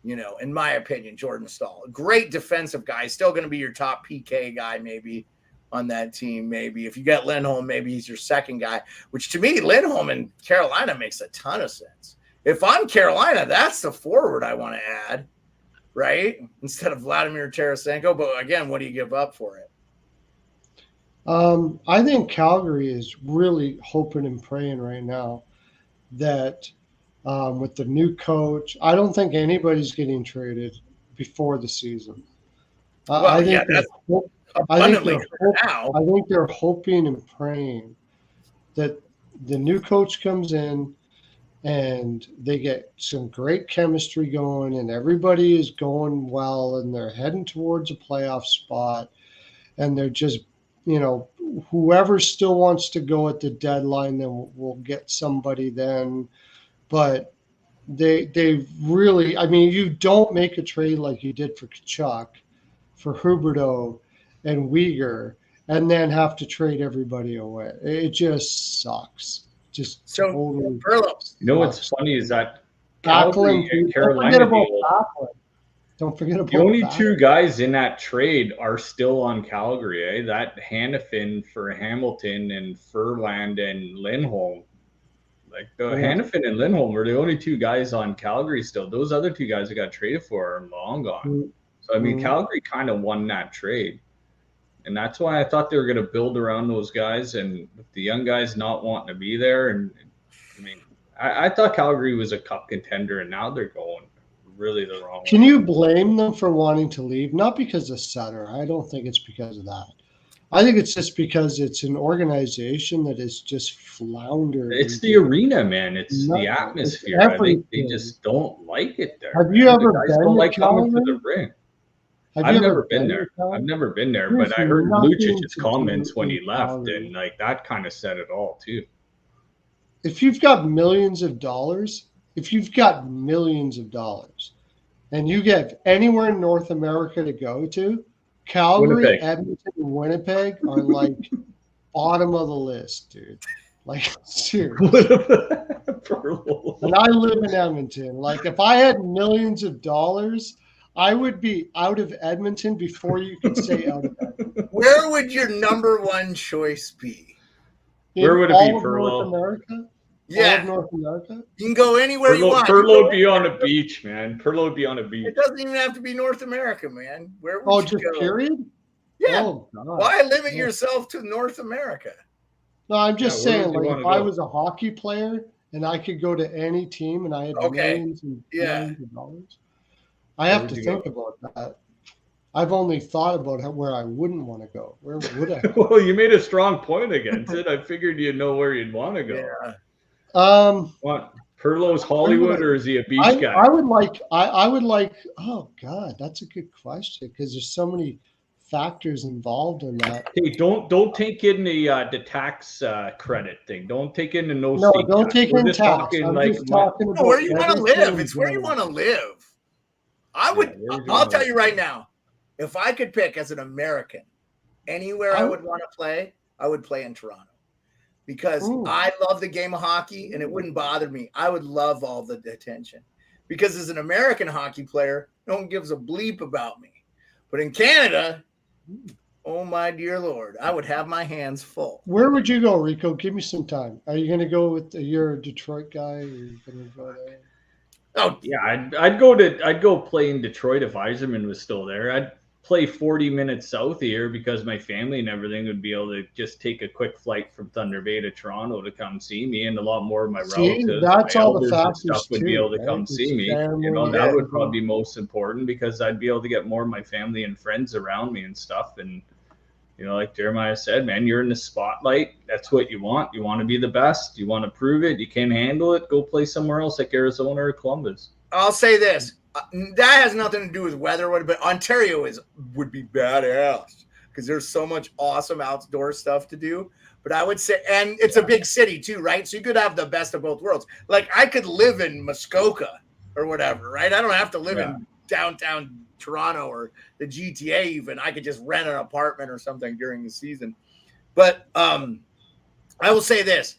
In my opinion, Jordan Staal, a great defensive guy, still going to be your top PK guy maybe on that team. Maybe if you get Lindholm, maybe he's your second guy, which to me, Lindholm in Carolina makes a ton of sense. If I'm Carolina, that's the forward I want to add, right? Instead of Vladimir Tarasenko. But again, what do you give up for it? I think Calgary is really hoping and praying right now that with the new coach, I don't think anybody's getting traded before the season. I think they're hoping and praying that the new coach comes in and they get some great chemistry going and everybody is going well and they're heading towards a playoff spot and they're just, whoever still wants to go at the deadline, then we'll get somebody then. But they really, you don't make a trade like you did for Kachuk, for Huberdeau and Uyghur, and then have to trade everybody away. It just sucks. Just so totally. What's funny is that Calgary and Carolina don't forget about the only two guys in that trade are still on Calgary. That Hannafin for Hamilton and Furland and Lindholm. Like Hannafin and Lindholm were the only two guys on Calgary still. Those other two guys that got traded for are long gone. So Calgary kind of won that trade, and that's why I thought they were going to build around those guys. And with the young guys not wanting to be there, and I thought Calgary was a cup contender, and now they're going really the wrong way. Can you blame them for wanting to leave? Not because of Sutter. I don't think it's because of that. I think it's just because it's an organization that is just floundered. It's the arena, man. It's the atmosphere. I think they just don't like it there. Have you ever been don't like coming to the ring? I've never been there. I've never been there, but I heard Lucic's comments when he left, and that kind of said it all too. If you've got millions of dollars, and you get anywhere in North America to go to, Calgary, Winnipeg. Edmonton, and Winnipeg are like bottom of the list, dude. Like, seriously. And I live in Edmonton. Like, if I had millions of dollars, I would be out of Edmonton before you could say out of Edmonton. Where would your number one choice be? Where would it be, North America? Yeah. North America? You can go anywhere you want. Perlo would be on a beach, man. Perlo would be on a beach. It doesn't even have to be North America, man. Where would you just go? Period? Yeah. Oh, why limit yourself to North America? No, I'm just saying, like, if I was a hockey player and I could go to any team and I had millions and millions of dollars, I have to think about that. I've only thought about where I wouldn't want to go. Where would I go? Well, you made a strong point against it. I figured you'd know where you'd want to go. Yeah. What? Perlo's Hollywood, or is he a beach guy? I would like. Oh God, that's a good question because there's so many factors involved in that. Hey, don't take in the tax credit thing. Don't take in the no. Don't tax. take in tax. I'm just talking about where you want to live. It's where you want to live. I'll tell you right now, if I could pick as an American anywhere I would want to play, I would play in Toronto. Because I love the game of hockey and it wouldn't bother me. I would love all the attention. Because as an American hockey player, no one gives a bleep about me. But in Canada, oh my dear Lord, I would have my hands full. Where would you go, Rico? Give me some time. Are you going to go with you're a Detroit guy? Or are you going to go there? Oh yeah, I'd go play in Detroit if Yzerman was still there. I'd play 40 minutes south here because my family and everything would be able to just take a quick flight from Thunder Bay to Toronto to come see me, and a lot more of my relatives, that's my all the factors and stuff would be able to come see me. That would probably be most important because I'd be able to get more of my family and friends around me and stuff. And like Jeremiah said, man, you're in the spotlight. That's what you want. You want to be the best. You want to prove it. You can't handle it. Go play somewhere else like Arizona or Columbus. I'll say this. That has nothing to do with weather, but Ontario would be badass because there's so much awesome outdoor stuff to do. But I would say, and it's a big city too, right? So you could have the best of both worlds. Like I could live in Muskoka or whatever, right? I don't have to live in downtown Toronto or the GTA even. I could just rent an apartment or something during the season. But I will say this: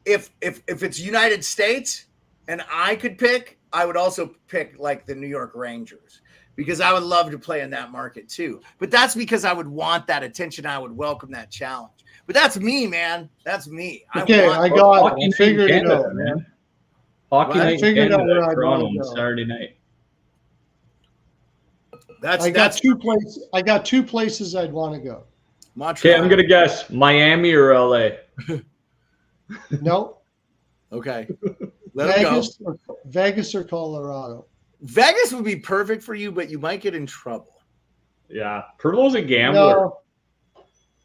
if it's United States and I could pick, I would also pick like the New York Rangers because I would love to play in that market too. But that's because I would want that attention. I would welcome that challenge. But that's me, man. That's me. Okay, I got it. I figured it out, man. Hockey night in Canada, Toronto on Saturday night. I got two places I'd want to go. Montreal. Okay, I'm gonna guess Miami or LA. No. Okay. Vegas or Colorado. Vegas would be perfect for you, but you might get in trouble. Yeah, Perlo's a gambler. No.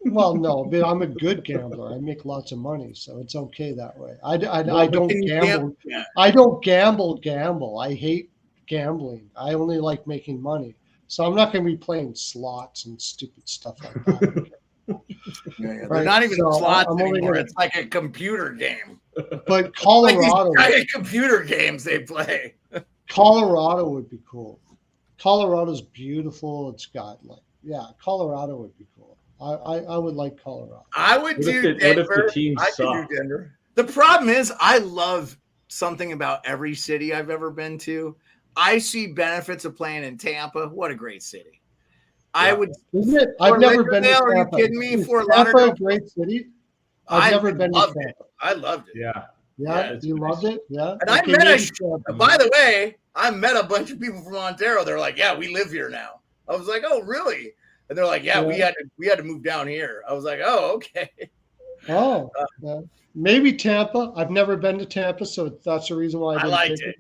Well, no, but I'm a good gambler. I make lots of money, so it's okay that way. I don't gamble. I don't gamble. I hate gambling. I only like making money. So I'm not going to be playing slots and stupid stuff like that. They're not even slots anymore. It's like a computer game. But Colorado, like computer games they play. Colorado would be cool. Colorado's beautiful. It's got Colorado would be cool. I would like Colorado. I would do Denver. What if the team sucks? I could do Denver. The problem is I love something about every city I've ever been to. I see benefits of playing in Tampa. What a great city. Yeah. I would. Isn't it? I've never been to Tampa. Are you kidding me? Fort Lauderdale, a great city. I've never been to Tampa. I loved it. Yeah. Yeah, you loved it? Yeah. And I met by the way, I met a bunch of people from Ontario. They're like, yeah, we live here now. I was like, oh, really? And they're like, yeah, we had to move down here. I was like, oh, okay. Oh, maybe Tampa. I've never been to Tampa, so that's the reason why I liked it.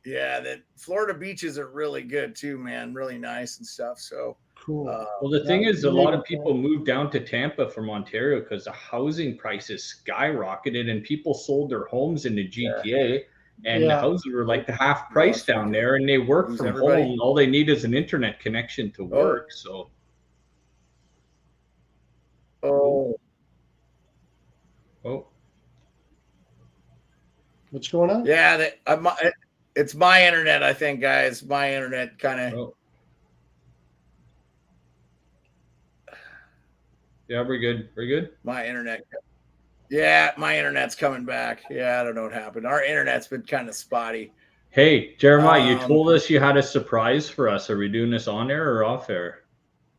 Yeah, the Florida beaches are really good too, man. Really nice and stuff. So cool. Well, the thing is, a lot of people moved down to Tampa from Ontario because the housing prices skyrocketed and people sold their homes in the GTA. And the houses were like the half price down there, and they work from home. All they need is an internet connection to work. So. Oh. What's going on? Yeah, it's my internet, I think, guys. My internet kind of. Yeah, we're good. We're good. My internet. Yeah, my internet's coming back. Yeah, I don't know what happened. Our internet's been kind of spotty. Hey, Jeremiah, you told us you had a surprise for us. Are we doing this on air or off air?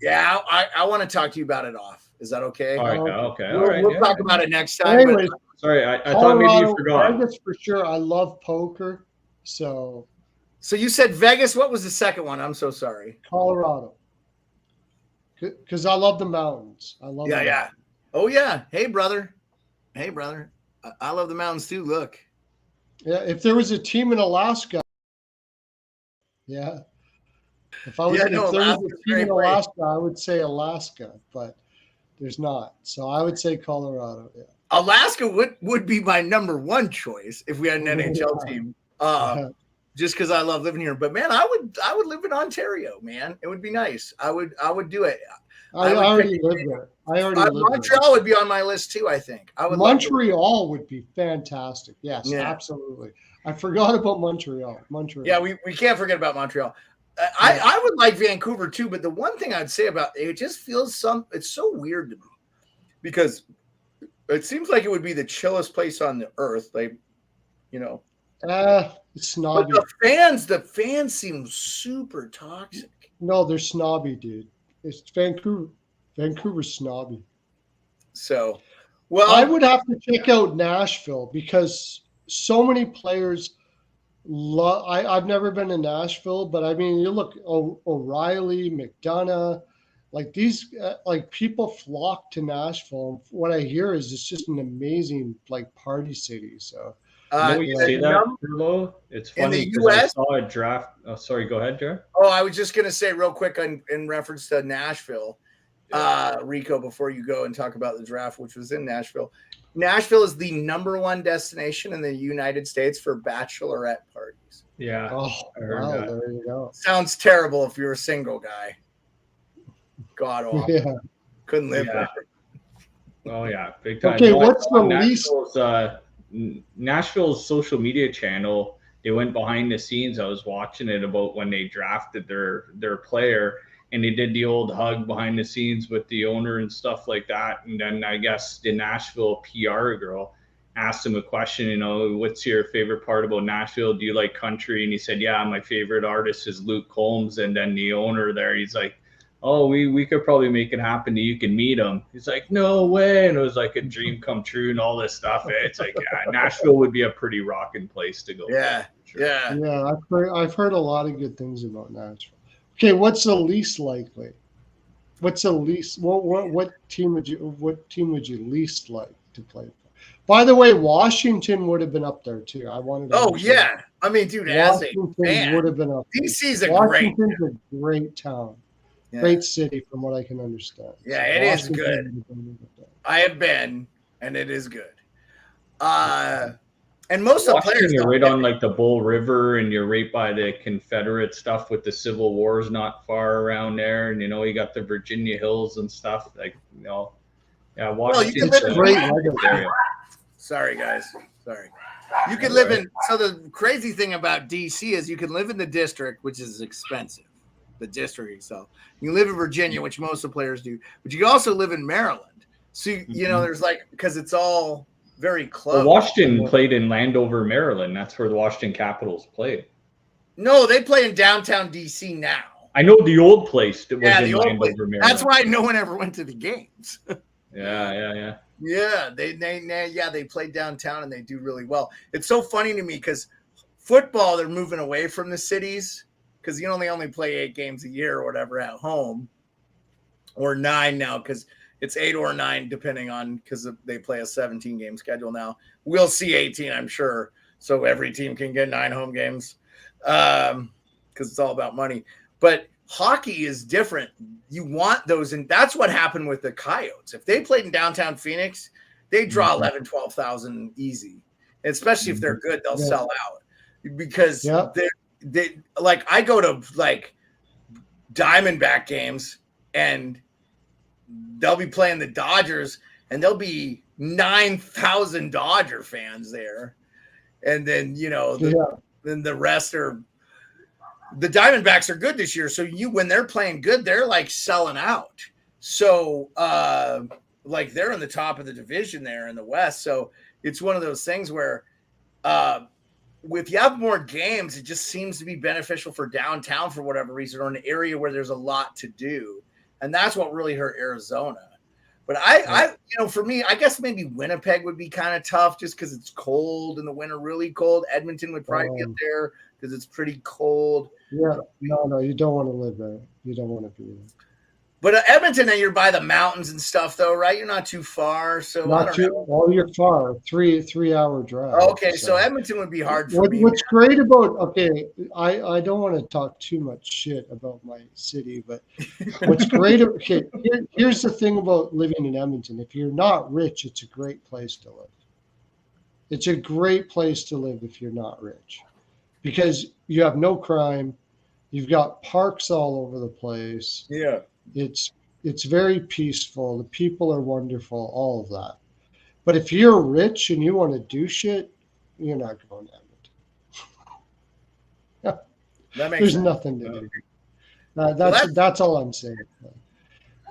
Yeah, I want to talk to you about it off. Is that okay? All right. Okay. We'll talk about it next time. Anyways, sorry, I thought maybe you forgot. Vegas for sure. I love poker. So you said Vegas. What was the second one? I'm so sorry. Colorado. Because I love the mountains. I love. Yeah. Oh yeah. Hey brother. I love the mountains too. Look. Yeah. If there was a team in Alaska. Yeah. If there was a team in Alaska, I would say Alaska, but there's not. So I would say Colorado. Yeah. Alaska would be my number one choice if we had an NHL team. Just because I love living here. But man, I would live in Ontario, man. It would be nice. I would do it. I already live there. Montreal would be on my list too, I think. Montreal would be fantastic. Yes, absolutely. I forgot about Montreal. Yeah, we can't forget about Montreal. I would like Vancouver too, but the one thing I'd say about it just feels it's so weird to me because it seems like it would be the chillest place on the earth. Like, it's snobby. But the fans seem super toxic. No, they're snobby, dude. It's Vancouver. Vancouver's snobby. So, well, I would have to check out Nashville because so many players. I've never been to Nashville, but I mean, you look O'Reilly, McDonough, like these, like people flock to Nashville. What I hear is it's just an amazing party city. So. You say that, Perlo? It's funny in the US, I saw a draft. Oh, sorry, go ahead, Jared. Oh, I was just going to say real quick in reference to Nashville, Rico, before you go and talk about the draft, which was in Nashville. Nashville is the #1 destination in the United States for bachelorette parties. Yeah. Oh, wow, there you go. Sounds terrible if you're a single guy. God awful. Yeah. Couldn't live there. Oh, yeah. Big time. Okay, what's the least... Nashville's social media channel, they went behind the scenes. I was watching it about when they drafted their player, and he did the old hug behind the scenes with the owner and stuff like that. And then I guess the Nashville PR girl asked him a question, you know, what's your favorite part about Nashville? Do you like country? And he said, yeah, my favorite artist is Luke Combs. And then the owner there, he's like, oh, we could probably make it happen that you can meet him. He's like, no way. And it was like a dream come true and all this stuff. It's like, yeah, Nashville would be a pretty rocking place to go. Yeah. Sure. Yeah. I've heard a lot of good things about Nashville. Okay, what's the least likely? What's the least? What team would you least like to play for? By the way, Washington would have been up there too. I wanted to. Oh yeah, I mean, dude, Washington would have been up. DC's a Washington's a great town, great city, from what I can understand. Yeah, so it is good. I have been, and it is good. And most of the players, you're right on like the Bull River, and you're right by the Confederate stuff with the Civil Wars not far around there, and you know you got the Virginia Hills and stuff. Like, you know, yeah, Washington's a great area. Sorry, guys. Sorry. You can live in. So the crazy thing about DC is you can live in the district, which is expensive. The district itself. You can live in Virginia, which most of the players do, but you can also live in Maryland. So you know, there's like, because it's all very close. Well, Washington played in Landover, Maryland. That's where the Washington Capitals played. No, they play in downtown DC now. I know the old place that was in Landover, Maryland. That's why no one ever went to the games. Yeah. Yeah, they play downtown and they do really well. It's so funny to me because football, they're moving away from the cities because you only play 8 games a year or whatever at home, or 9 now because it's 8 or 9 depending on, because they play a 17-game schedule now. We'll see 18, I'm sure, so every team can get 9 home games because it's all about money. But hockey is different. You want those, and that's what happened with the Coyotes. If they played in downtown Phoenix, they draw 11, 12,000 easy. And especially if they're good, they'll sell out because they like, I go to like Diamondback games and they'll be playing the Dodgers and there'll be 9,000 Dodger fans there. And then, then the rest are, the Diamondbacks are good this year. So when they're playing good, they're like selling out. So like they're in the top of the division there in the West. So it's one of those things where if you have more games, it just seems to be beneficial for downtown for whatever reason, or an area where there's a lot to do. And that's what really hurt Arizona. But I for me, I guess maybe Winnipeg would be kind of tough just because it's cold in the winter, really cold. Edmonton would probably be up there because it's pretty cold. Yeah, no, you don't want to live there. You don't want to be there. But Edmonton, you're by the mountains and stuff, though, right? You're not too far, so not too. Well, you're far. 3-hour drive. Okay, so Edmonton would be hard for me. What's great about I don't want to talk too much shit about my city, but what's great? Here's the thing about living in Edmonton. If you're not rich, it's a great place to live. It's a great place to live if you're not rich, because you have no crime. You've got parks all over the place. Yeah. It's very peaceful. The people are wonderful, all of that. But if you're rich and you want to do shit, you're not going to Edmonton. There's sense. Nothing to do. That's all I'm saying.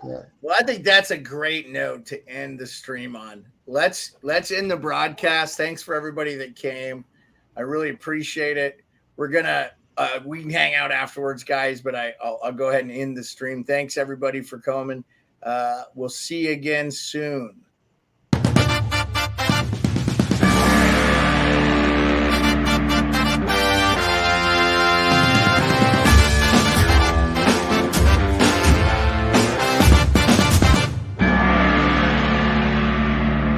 Yeah. Well, I think that's a great note to end the stream on. Let's end the broadcast. Thanks for everybody that came. I really appreciate it. We're gonna we can hang out afterwards, guys, but I'll go ahead and end the stream. Thanks everybody for coming. We'll see you again soon.